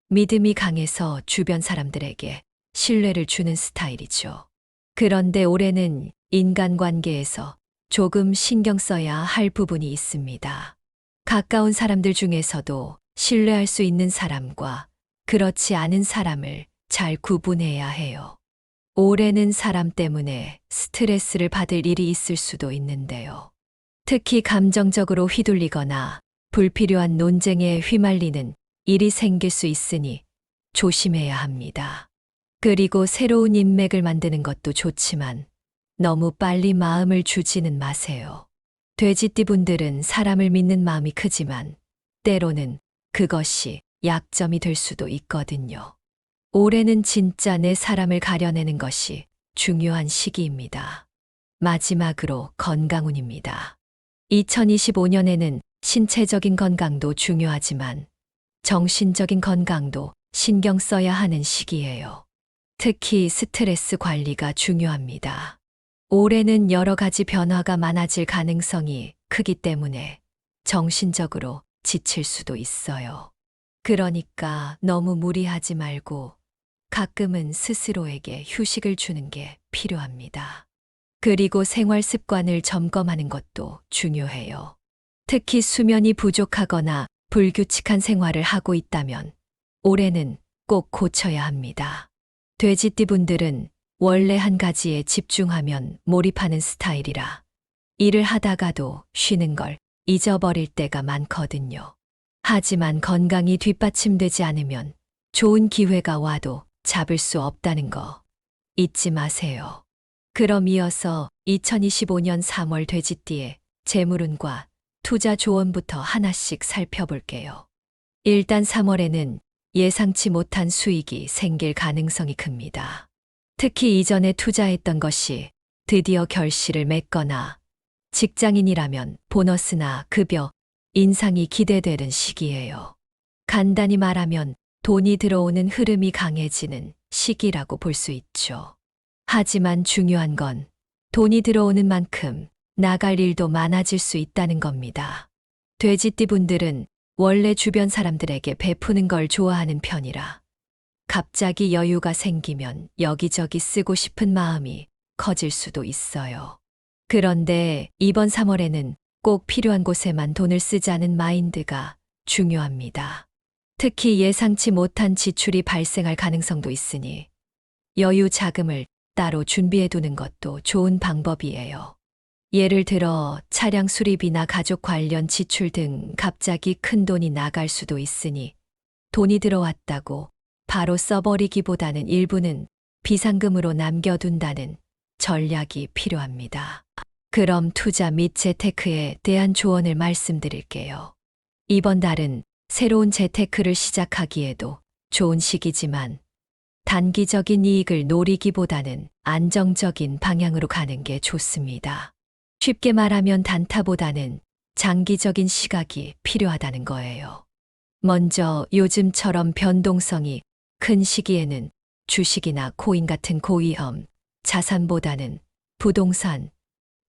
믿음이 강해서 주변 사람들에게 신뢰를 주는 스타일이죠. 그런데 올해는 인간관계에서 조금 신경 써야 할 부분이 있습니다. 가까운 사람들 중에서도 신뢰할 수 있는 사람과 그렇지 않은 사람을 잘 구분해야 해요. 올해는 사람 때문에 스트레스를 받을 일이 있을 수도 있는데요. 특히 감정적으로 휘둘리거나 불필요한 논쟁에 휘말리는 일이 생길 수 있으니 조심해야 합니다. 그리고 새로운 인맥을 만드는 것도 좋지만 너무 빨리 마음을 주지는 마세요. 돼지띠 분들은 사람을 믿는 마음이 크지만 때로는 그것이 약점이 될 수도 있거든요. 올해는 진짜 내 사람을 가려내는 것이 중요한 시기입니다. 마지막으로 건강운입니다. 2025년에는 신체적인 건강도 중요하지만 정신적인 건강도 신경 써야 하는 시기예요. 특히 스트레스 관리가 중요합니다. 올해는 여러 가지 변화가 많아질 가능성이 크기 때문에 정신적으로 지칠 수도 있어요. 그러니까 너무 무리하지 말고 가끔은 스스로에게 휴식을 주는 게 필요합니다. 그리고 생활 습관을 점검하는 것도 중요해요. 특히 수면이 부족하거나 불규칙한 생활을 하고 있다면 올해는 꼭 고쳐야 합니다. 돼지띠 분들은 원래 한 가지에 집중하면 몰입하는 스타일이라 일을 하다가도 쉬는 걸 잊어버릴 때가 많거든요. 하지만 건강이 뒷받침되지 않으면 좋은 기회가 와도 잡을 수 없다는 거 잊지 마세요. 그럼 이어서 2025년 3월 돼지띠의 재물운과 투자 조언부터 하나씩 살펴볼게요. 일단 3월에는 예상치 못한 수익이 생길 가능성이 큽니다. 특히 이전에 투자했던 것이 드디어 결실을 맺거나 직장인이라면 보너스나 급여, 인상이 기대되는 시기예요. 간단히 말하면 돈이 들어오는 흐름이 강해지는 시기라고 볼 수 있죠. 하지만 중요한 건 돈이 들어오는 만큼 나갈 일도 많아질 수 있다는 겁니다. 돼지띠 분들은 원래 주변 사람들에게 베푸는 걸 좋아하는 편이라 갑자기 여유가 생기면 여기저기 쓰고 싶은 마음이 커질 수도 있어요. 그런데 이번 3월에는 꼭 필요한 곳에만 돈을 쓰자는 마인드가 중요합니다. 특히 예상치 못한 지출이 발생할 가능성도 있으니 여유 자금을 따로 준비해 두는 것도 좋은 방법이에요. 예를 들어 차량 수리비나 가족 관련 지출 등 갑자기 큰 돈이 나갈 수도 있으니 돈이 들어왔다고 바로 써버리기보다는 일부는 비상금으로 남겨둔다는 전략이 필요합니다. 그럼 투자 및 재테크에 대한 조언을 말씀드릴게요. 이번 달은 새로운 재테크를 시작하기에도 좋은 시기지만 단기적인 이익을 노리기보다는 안정적인 방향으로 가는 게 좋습니다. 쉽게 말하면 단타보다는 장기적인 시각이 필요하다는 거예요. 먼저 요즘처럼 변동성이 큰 시기에는 주식이나 코인 같은 고위험 자산보다는 부동산,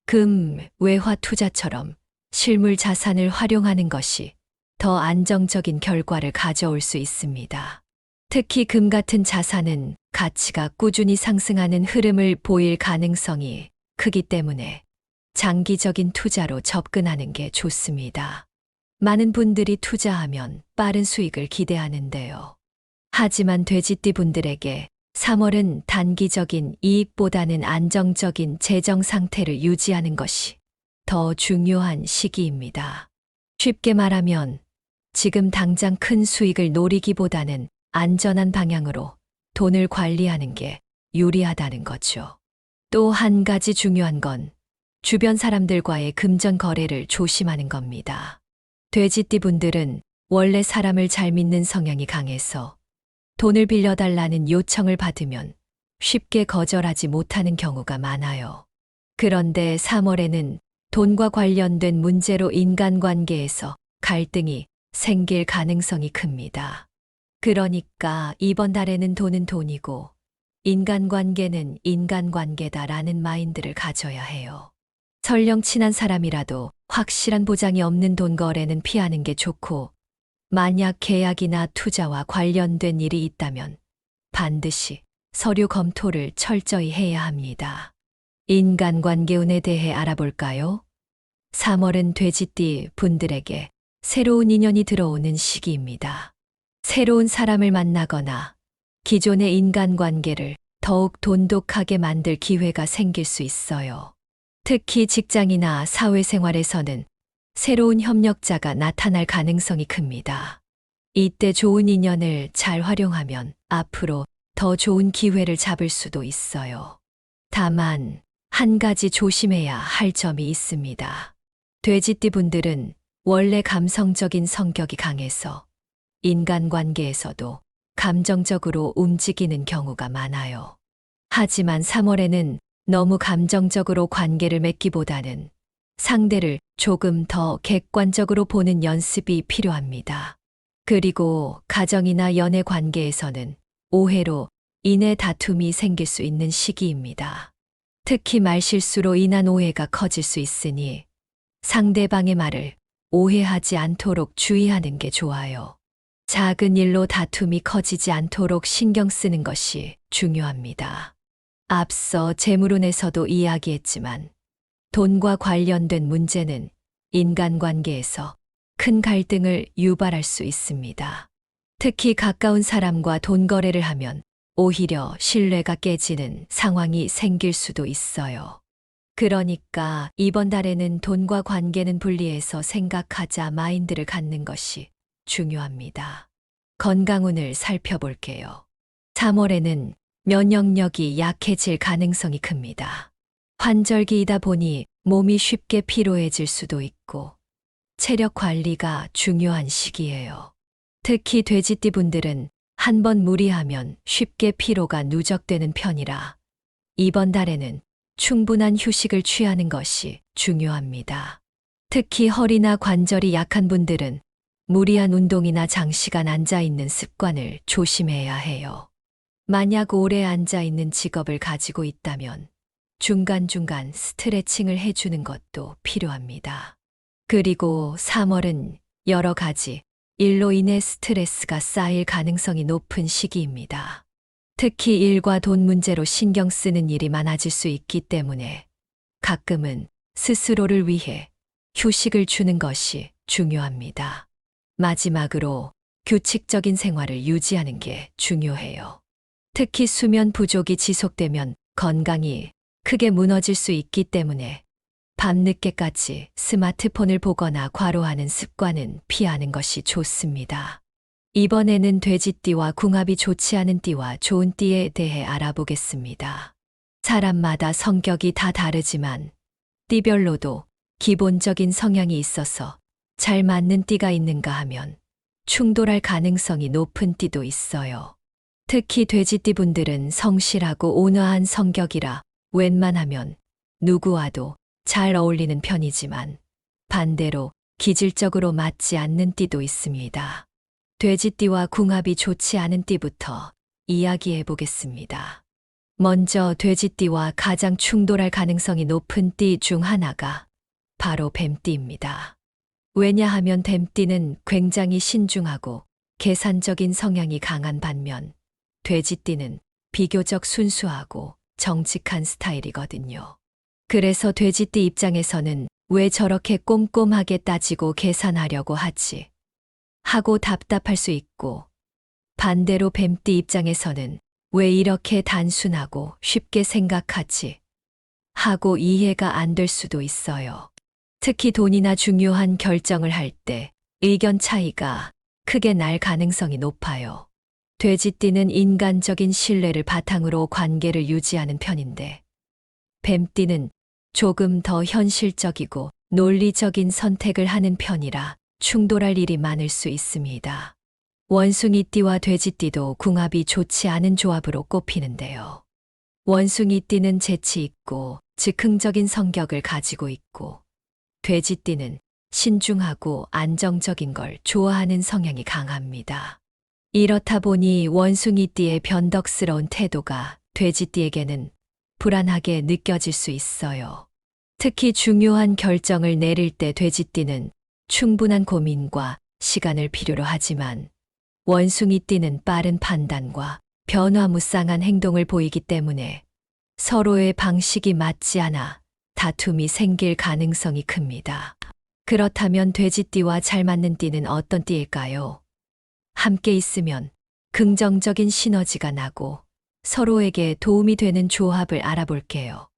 금, 외화 투자처럼 실물 자산을 활용하는 것이 더 안정적인 결과를 가져올 수 있습니다. 특히 금 같은 자산은 가치가 꾸준히 상승하는 흐름을 보일 가능성이 크기 때문에 장기적인 투자로 접근하는 게 좋습니다. 많은 분들이 투자하면 빠른 수익을 기대하는데요. 하지만 돼지띠 분들에게 3월은 단기적인 이익보다는 안정적인 재정 상태를 유지하는 것이 더 중요한 시기입니다. 쉽게 말하면 지금 당장 큰 수익을 노리기보다는 안전한 방향으로 돈을 관리하는 게 유리하다는 거죠. 또 한 가지 중요한 건 주변 사람들과의 금전 거래를 조심하는 겁니다. 돼지띠 분들은 원래 사람을 잘 믿는 성향이 강해서 돈을 빌려달라는 요청을 받으면 쉽게 거절하지 못하는 경우가 많아요. 그런데 3월에는 돈과 관련된 문제로 인간관계에서 갈등이 생길 가능성이 큽니다. 그러니까 이번 달에는 돈은 돈이고 인간관계는 인간관계다라는 마인드를 가져야 해요. 설령 친한 사람이라도 확실한 보장이 없는 돈 거래는 피하는 게 좋고 만약 계약이나 투자와 관련된 일이 있다면 반드시 서류 검토를 철저히 해야 합니다. 인간관계운에 대해 알아볼까요? 3월은 돼지띠 분들에게 새로운 인연이 들어오는 시기입니다. 새로운 사람을 만나거나 기존의 인간관계를 더욱 돈독하게 만들 기회가 생길 수 있어요. 특히 직장이나 사회생활에서는 새로운 협력자가 나타날 가능성이 큽니다. 이때 좋은 인연을 잘 활용하면 앞으로 더 좋은 기회를 잡을 수도 있어요. 다만 한 가지 조심해야 할 점이 있습니다. 돼지띠 분들은 원래 감성적인 성격이 강해서 인간관계에서도 감정적으로 움직이는 경우가 많아요. 하지만 3월에는 너무 감정적으로 관계를 맺기보다는 상대를 조금 더 객관적으로 보는 연습이 필요합니다. 그리고 가정이나 연애 관계에서는 오해로 인해 다툼이 생길 수 있는 시기입니다. 특히 말실수로 인한 오해가 커질 수 있으니 상대방의 말을 오해하지 않도록 주의하는 게 좋아요. 작은 일로 다툼이 커지지 않도록 신경 쓰는 것이 중요합니다. 앞서 재물운에서도 이야기했지만 돈과 관련된 문제는 인간관계에서 큰 갈등을 유발할 수 있습니다. 특히 가까운 사람과 돈 거래를 하면 오히려 신뢰가 깨지는 상황이 생길 수도 있어요. 그러니까 이번 달에는 돈과 관계는 분리해서 생각하자 마인드를 갖는 것이 중요합니다. 건강운을 살펴볼게요. 3월에는 면역력이 약해질 가능성이 큽니다. 환절기이다 보니 몸이 쉽게 피로해질 수도 있고 체력 관리가 중요한 시기예요. 특히 돼지띠 분들은 한번 무리하면 쉽게 피로가 누적되는 편이라 이번 달에는 충분한 휴식을 취하는 것이 중요합니다. 특히 허리나 관절이 약한 분들은 무리한 운동이나 장시간 앉아 있는 습관을 조심해야 해요. 만약 오래 앉아 있는 직업을 가지고 있다면 중간중간 스트레칭을 해주는 것도 필요합니다. 그리고 3월은 여러 가지 일로 인해 스트레스가 쌓일 가능성이 높은 시기입니다. 특히 일과 돈 문제로 신경 쓰는 일이 많아질 수 있기 때문에 가끔은 스스로를 위해 휴식을 주는 것이 중요합니다. 마지막으로 규칙적인 생활을 유지하는 게 중요해요. 특히 수면 부족이 지속되면 건강이 크게 무너질 수 있기 때문에 밤늦게까지 스마트폰을 보거나 과로하는 습관은 피하는 것이 좋습니다. 이번에는 돼지띠와 궁합이 좋지 않은 띠와 좋은 띠에 대해 알아보겠습니다. 사람마다 성격이 다 다르지만 띠별로도 기본적인 성향이 있어서 잘 맞는 띠가 있는가 하면 충돌할 가능성이 높은 띠도 있어요. 특히 돼지띠 분들은 성실하고 온화한 성격이라 웬만하면 누구와도 잘 어울리는 편이지만 반대로 기질적으로 맞지 않는 띠도 있습니다. 돼지띠와 궁합이 좋지 않은 띠부터 이야기해 보겠습니다. 먼저 돼지띠와 가장 충돌할 가능성이 높은 띠 중 하나가 바로 뱀띠입니다. 왜냐하면 뱀띠는 굉장히 신중하고 계산적인 성향이 강한 반면 돼지띠는 비교적 순수하고 정직한 스타일이거든요. 그래서 돼지띠 입장에서는 왜 저렇게 꼼꼼하게 따지고 계산하려고 하지? 하고 답답할 수 있고 반대로 뱀띠 입장에서는 왜 이렇게 단순하고 쉽게 생각하지? 하고 이해가 안 될 수도 있어요. 특히 돈이나 중요한 결정을 할 때 의견 차이가 크게 날 가능성이 높아요. 돼지띠는 인간적인 신뢰를 바탕으로 관계를 유지하는 편인데 뱀띠는 조금 더 현실적이고 논리적인 선택을 하는 편이라 충돌할 일이 많을 수 있습니다. 원숭이띠와 돼지띠도 궁합이 좋지 않은 조합으로 꼽히는데요. 원숭이띠는 재치 있고 즉흥적인 성격을 가지고 있고 돼지띠는 신중하고 안정적인 걸 좋아하는 성향이 강합니다. 이렇다 보니 원숭이띠의 변덕스러운 태도가 돼지띠에게는 불안하게 느껴질 수 있어요. 특히 중요한 결정을 내릴 때 돼지띠는 충분한 고민과 시간을 필요로 하지만 원숭이띠는 빠른 판단과 변화무쌍한 행동을 보이기 때문에 서로의 방식이 맞지 않아 다툼이 생길 가능성이 큽니다. 그렇다면 돼지띠와 잘 맞는 띠는 어떤 띠일까요? 함께 있으면 긍정적인 시너지가 나고 서로에게 도움이 되는 조합을 알아볼게요.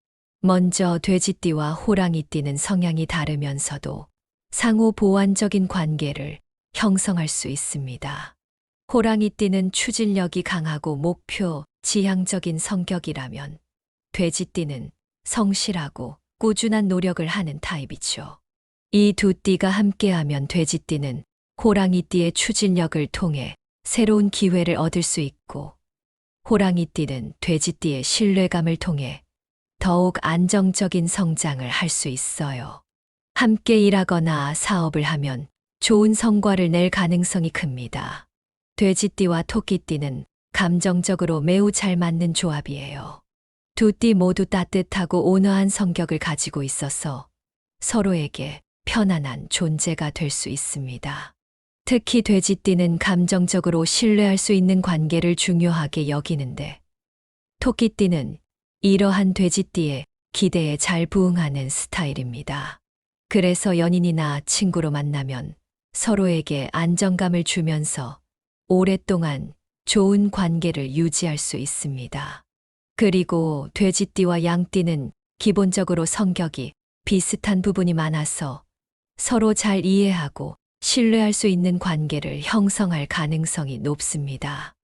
먼저 돼지띠와 호랑이띠는 성향이 다르면서도 상호 보완적인 관계를 형성할 수 있습니다. 호랑이띠는 추진력이 강하고 목표, 지향적인 성격이라면 돼지띠는 성실하고 꾸준한 노력을 하는 타입이죠. 이 두 띠가 함께하면 돼지띠는 호랑이띠의 추진력을 통해 새로운 기회를 얻을 수 있고 호랑이띠는 돼지띠의 신뢰감을 통해 더욱 안정적인 성장을 할 수 있어요. 함께 일하거나 사업을 하면 좋은 성과를 낼 가능성이 큽니다. 돼지띠와 토끼띠는 감정적으로 매우 잘 맞는 조합이에요. 두 띠 모두 따뜻하고 온화한 성격을 가지고 있어서 서로에게 편안한 존재가 될 수 있습니다. 특히 돼지띠는 감정적으로 신뢰할 수 있는 관계를 중요하게 여기는데 토끼띠는 이러한 돼지띠의 기대에 잘 부응하는 스타일입니다. 그래서 연인이나 친구로 만나면 서로에게 안정감을 주면서 오랫동안 좋은 관계를 유지할 수 있습니다. 그리고 돼지띠와 양띠는 기본적으로 성격이 비슷한 부분이 많아서 서로 잘 이해하고 신뢰할 수 있는 관계를 형성할 가능성이 높습니다.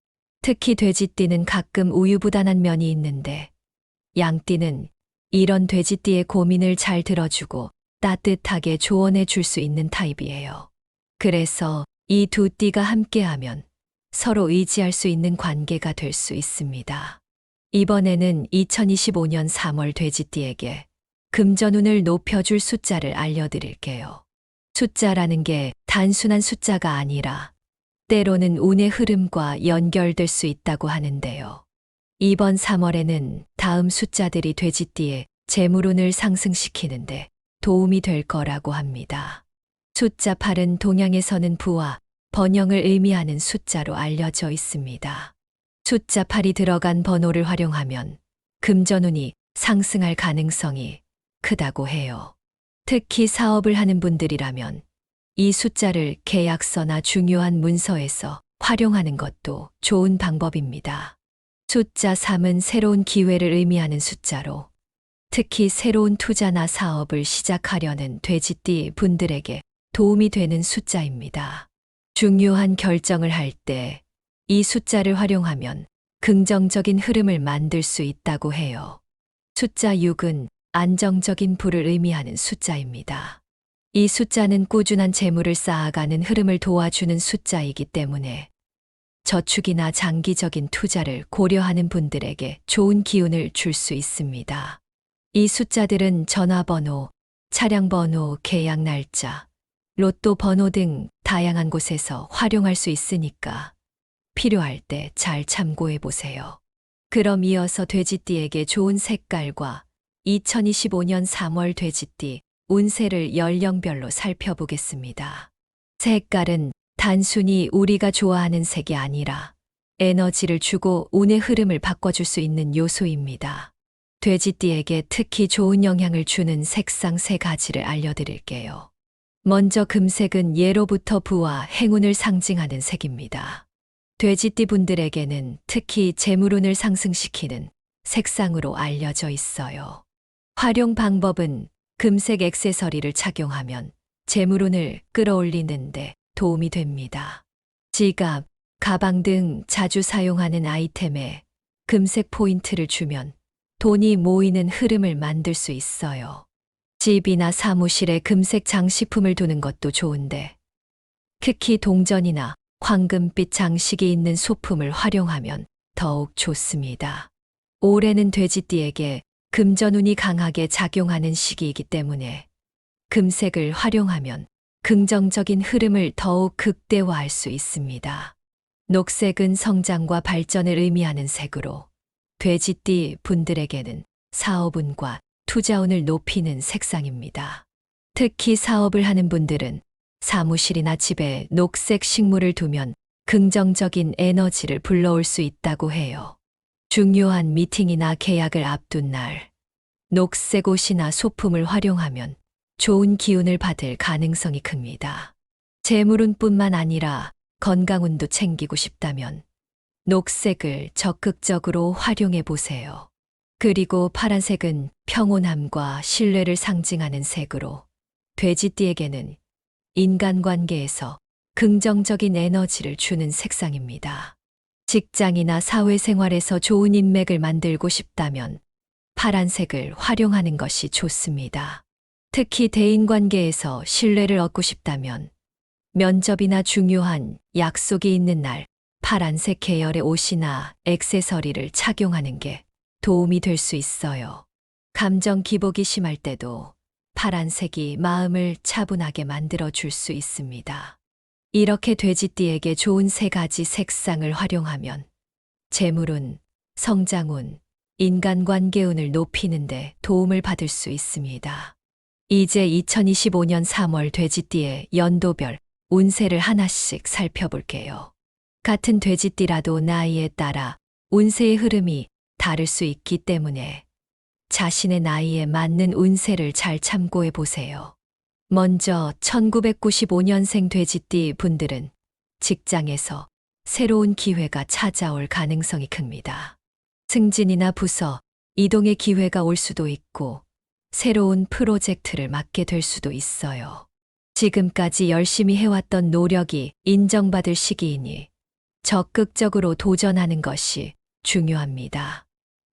특히 돼지띠는 가끔 우유부단한 면이 있는데 양띠는 이런 돼지띠의 고민을 잘 들어주고 따뜻하게 조언해 줄 수 있는 타입이에요. 그래서 이 두 띠가 함께하면 서로 의지할 수 있는 관계가 될 수 있습니다. 이번에는 2025년 3월 돼지띠에게 금전운을 높여줄 숫자를 알려드릴게요. 숫자라는 게 단순한 숫자가 아니라 때로는 운의 흐름과 연결될 수 있다고 하는데요. 이번 3월에는 다음 숫자들이 돼지띠의 재물운을 상승시키는데 도움이 될 거라고 합니다. 숫자 8은 동양에서는 부와 번영을 의미하는 숫자로 알려져 있습니다. 숫자 8이 들어간 번호를 활용하면 금전운이 상승할 가능성이 크다고 해요. 특히 사업을 하는 분들이라면 이 숫자를 계약서나 중요한 문서에서 활용하는 것도 좋은 방법입니다. 숫자 3은 새로운 기회를 의미하는 숫자로 특히 새로운 투자나 사업을 시작하려는 돼지띠 분들에게 도움이 되는 숫자입니다. 중요한 결정을 할 때 이 숫자를 활용하면 긍정적인 흐름을 만들 수 있다고 해요. 숫자 6은 안정적인 부를 의미하는 숫자입니다. 이 숫자는 꾸준한 재물을 쌓아가는 흐름을 도와주는 숫자이기 때문에 저축이나 장기적인 투자를 고려하는 분들에게 좋은 기운을 줄 수 있습니다. 이 숫자들은 전화번호, 차량번호, 계약 날짜, 로또 번호 등 다양한 곳에서 활용할 수 있으니까 필요할 때 잘 참고해 보세요. 그럼 이어서 돼지띠에게 좋은 색깔과 2025년 3월 돼지띠 운세를 연령별로 살펴보겠습니다. 색깔은 단순히 우리가 좋아하는 색이 아니라 에너지를 주고 운의 흐름을 바꿔줄 수 있는 요소입니다. 돼지띠에게 특히 좋은 영향을 주는 색상 3가지를 알려드릴게요. 먼저 금색은 예로부터 부와 행운을 상징하는 색입니다. 돼지띠 분들에게는 특히 재물운을 상승시키는 색상으로 알려져 있어요. 활용 방법은 금색 액세서리를 착용하면 재물운을 끌어올리는데 도움이 됩니다. 지갑, 가방 등 자주 사용하는 아이템에 금색 포인트를 주면 돈이 모이는 흐름을 만들 수 있어요. 집이나 사무실에 금색 장식품을 두는 것도 좋은데 특히 동전이나 황금빛 장식이 있는 소품을 활용하면 더욱 좋습니다. 올해는 돼지띠에게 금전운이 강하게 작용하는 시기이기 때문에 금색을 활용하면 긍정적인 흐름을 더욱 극대화할 수 있습니다. 녹색은 성장과 발전을 의미하는 색으로 돼지띠 분들에게는 사업운과 투자운을 높이는 색상입니다. 특히 사업을 하는 분들은 사무실이나 집에 녹색 식물을 두면 긍정적인 에너지를 불러올 수 있다고 해요. 중요한 미팅이나 계약을 앞둔 날, 녹색 옷이나 소품을 활용하면 좋은 기운을 받을 가능성이 큽니다. 재물운뿐만 아니라 건강운도 챙기고 싶다면 녹색을 적극적으로 활용해 보세요. 그리고 파란색은 평온함과 신뢰를 상징하는 색으로 돼지띠에게는 인간관계에서 긍정적인 에너지를 주는 색상입니다. 직장이나 사회생활에서 좋은 인맥을 만들고 싶다면 파란색을 활용하는 것이 좋습니다. 특히 대인관계에서 신뢰를 얻고 싶다면 면접이나 중요한 약속이 있는 날 파란색 계열의 옷이나 액세서리를 착용하는 게 도움이 될 수 있어요. 감정 기복이 심할 때도 파란색이 마음을 차분하게 만들어 줄 수 있습니다. 이렇게 돼지띠에게 좋은 3가지 색상을 활용하면 재물운, 성장운, 인간관계운을 높이는데 도움을 받을 수 있습니다. 이제 2025년 3월 돼지띠의 연도별 운세를 하나씩 살펴볼게요. 같은 돼지띠라도 나이에 따라 운세의 흐름이 다를 수 있기 때문에 자신의 나이에 맞는 운세를 잘 참고해 보세요. 먼저 1995년생 돼지띠 분들은 직장에서 새로운 기회가 찾아올 가능성이 큽니다. 승진이나 부서, 이동의 기회가 올 수도 있고 새로운 프로젝트를 맡게 될 수도 있어요. 지금까지 열심히 해왔던 노력이 인정받을 시기이니 적극적으로 도전하는 것이 중요합니다.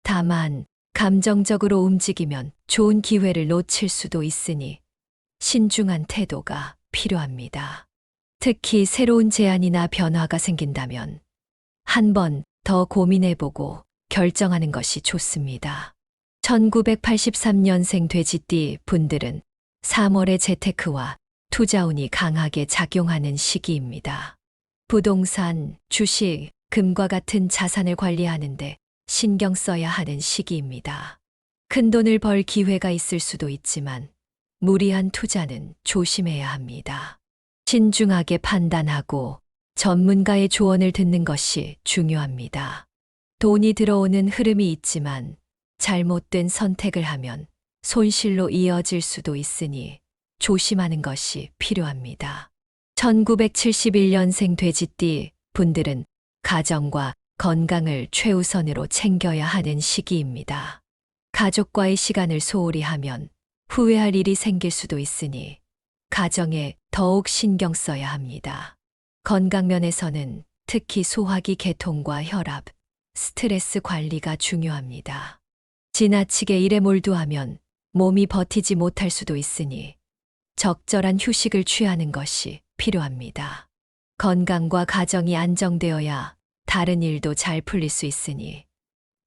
다만 감정적으로 움직이면 좋은 기회를 놓칠 수도 있으니 신중한 태도가 필요합니다. 특히 새로운 제안이나 변화가 생긴다면 한 번 더 고민해보고 결정하는 것이 좋습니다. 1983년생 돼지띠 분들은 3월의 재테크와 투자운이 강하게 작용하는 시기입니다. 부동산, 주식, 금과 같은 자산을 관리하는데 신경 써야 하는 시기입니다. 큰 돈을 벌 기회가 있을 수도 있지만 무리한 투자는 조심해야 합니다. 신중하게 판단하고 전문가의 조언을 듣는 것이 중요합니다. 돈이 들어오는 흐름이 있지만 잘못된 선택을 하면 손실로 이어질 수도 있으니 조심하는 것이 필요합니다. 1971년생 돼지띠 분들은 가정과 건강을 최우선으로 챙겨야 하는 시기입니다. 가족과의 시간을 소홀히 하면 후회할 일이 생길 수도 있으니 가정에 더욱 신경 써야 합니다. 건강 면에서는 특히 소화기 계통과 혈압, 스트레스 관리가 중요합니다. 지나치게 일에 몰두하면 몸이 버티지 못할 수도 있으니 적절한 휴식을 취하는 것이 필요합니다. 건강과 가정이 안정되어야 다른 일도 잘 풀릴 수 있으니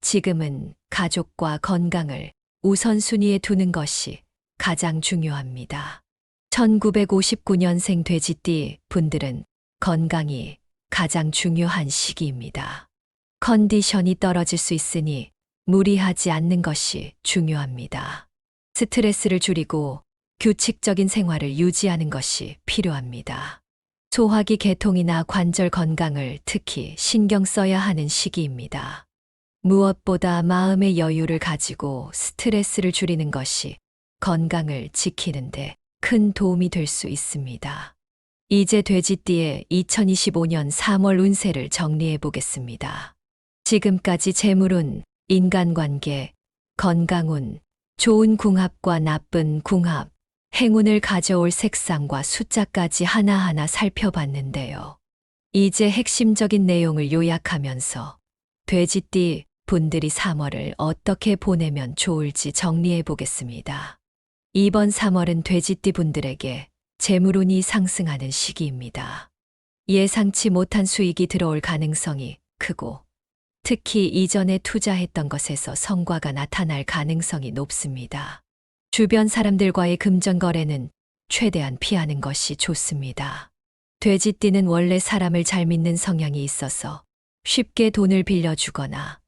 지금은 가족과 건강을 우선순위에 두는 것이 가장 중요합니다. 1959년생 돼지띠 분들은 건강이 가장 중요한 시기입니다. 컨디션이 떨어질 수 있으니 무리하지 않는 것이 중요합니다. 스트레스를 줄이고 규칙적인 생활을 유지하는 것이 필요합니다. 소화기 계통이나 관절 건강을 특히 신경 써야 하는 시기입니다. 무엇보다 마음의 여유를 가지고 스트레스를 줄이는 것이 건강을 지키는데 큰 도움이 될 수 있습니다. 이제 돼지띠의 2025년 3월 운세를 정리해 보겠습니다. 지금까지 재물운, 인간관계, 건강운, 좋은 궁합과 나쁜 궁합, 행운을 가져올 색상과 숫자까지 하나하나 살펴봤는데요. 이제 핵심적인 내용을 요약하면서 돼지띠 분들이 3월을 어떻게 보내면 좋을지 정리해 보겠습니다. 이번 3월은 돼지띠 분들에게 재물운이 상승하는 시기입니다. 예상치 못한 수익이 들어올 가능성이 크고 특히 이전에 투자했던 것에서 성과가 나타날 가능성이 높습니다. 주변 사람들과의 금전 거래는 최대한 피하는 것이 좋습니다. 돼지띠는 원래 사람을 잘 믿는 성향이 있어서 쉽게 돈을 빌려주거나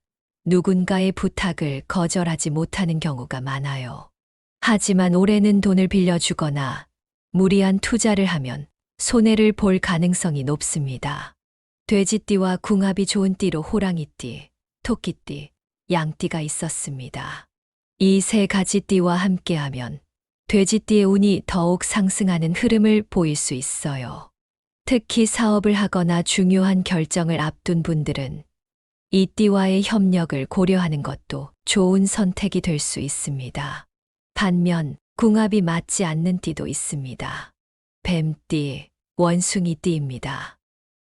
누군가의 부탁을 거절하지 못하는 경우가 많아요. 하지만 올해는 돈을 빌려주거나 무리한 투자를 하면 손해를 볼 가능성이 높습니다. 돼지띠와 궁합이 좋은 띠로 호랑이띠, 토끼띠, 양띠가 있었습니다. 이 세 가지 띠와 함께하면 돼지띠의 운이 더욱 상승하는 흐름을 보일 수 있어요. 특히 사업을 하거나 중요한 결정을 앞둔 분들은 이 띠와의 협력을 고려하는 것도 좋은 선택이 될 수 있습니다. 반면 궁합이 맞지 않는 띠도 있습니다. 뱀띠, 원숭이띠입니다.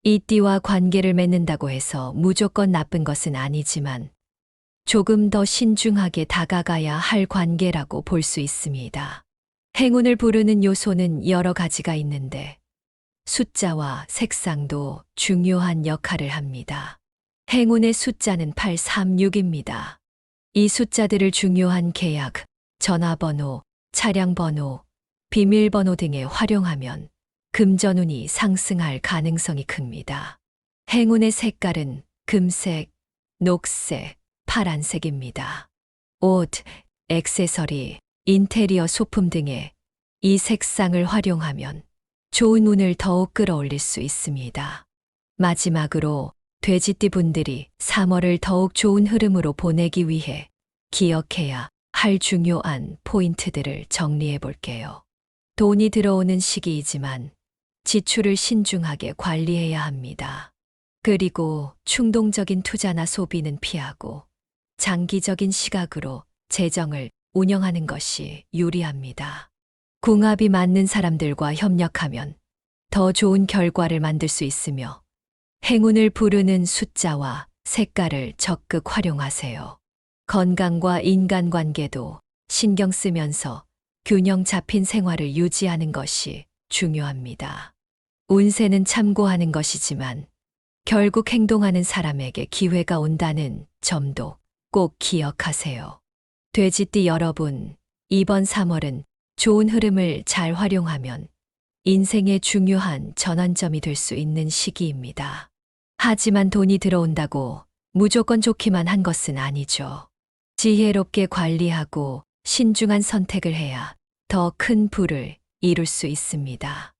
이 띠와 관계를 맺는다고 해서 무조건 나쁜 것은 아니지만 조금 더 신중하게 다가가야 할 관계라고 볼 수 있습니다. 행운을 부르는 요소는 여러 가지가 있는데 숫자와 색상도 중요한 역할을 합니다. 행운의 숫자는 836입니다. 이 숫자들을 중요한 계약, 전화번호, 차량번호, 비밀번호 등에 활용하면 금전운이 상승할 가능성이 큽니다. 행운의 색깔은 금색, 녹색, 파란색입니다. 옷, 액세서리, 인테리어 소품 등의 이 색상을 활용하면 좋은 운을 더욱 끌어올릴 수 있습니다. 마지막으로 돼지띠 분들이 3월을 더욱 좋은 흐름으로 보내기 위해 기억해야 할 중요한 포인트들을 정리해 볼게요. 돈이 들어오는 시기이지만 지출을 신중하게 관리해야 합니다. 그리고 충동적인 투자나 소비는 피하고 장기적인 시각으로 재정을 운영하는 것이 유리합니다. 궁합이 맞는 사람들과 협력하면 더 좋은 결과를 만들 수 있으며 행운을 부르는 숫자와 색깔을 적극 활용하세요. 건강과 인간관계도 신경 쓰면서 균형 잡힌 생활을 유지하는 것이 중요합니다. 운세는 참고하는 것이지만 결국 행동하는 사람에게 기회가 온다는 점도 꼭 기억하세요. 돼지띠 여러분, 이번 3월은 좋은 흐름을 잘 활용하면 인생의 중요한 전환점이 될 수 있는 시기입니다. 하지만 돈이 들어온다고 무조건 좋기만 한 것은 아니죠. 지혜롭게 관리하고 신중한 선택을 해야 더 큰 부를 이룰 수 있습니다.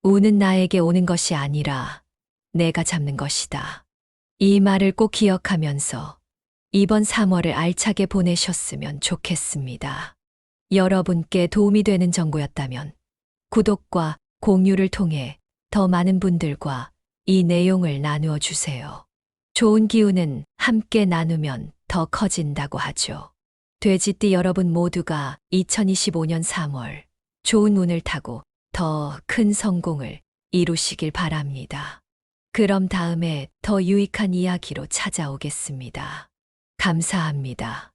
운은 나에게 오는 것이 아니라 내가 잡는 것이다. 이 말을 꼭 기억하면서 이번 3월을 알차게 보내셨으면 좋겠습니다. 여러분께 도움이 되는 정보였다면 구독과 공유를 통해 더 많은 분들과 이 내용을 나누어 주세요. 좋은 기운은 함께 나누면 더 커진다고 하죠. 돼지띠 여러분 모두가 2025년 3월 좋은 운을 타고 더 큰 성공을 이루시길 바랍니다. 그럼 다음에 더 유익한 이야기로 찾아오겠습니다. 감사합니다.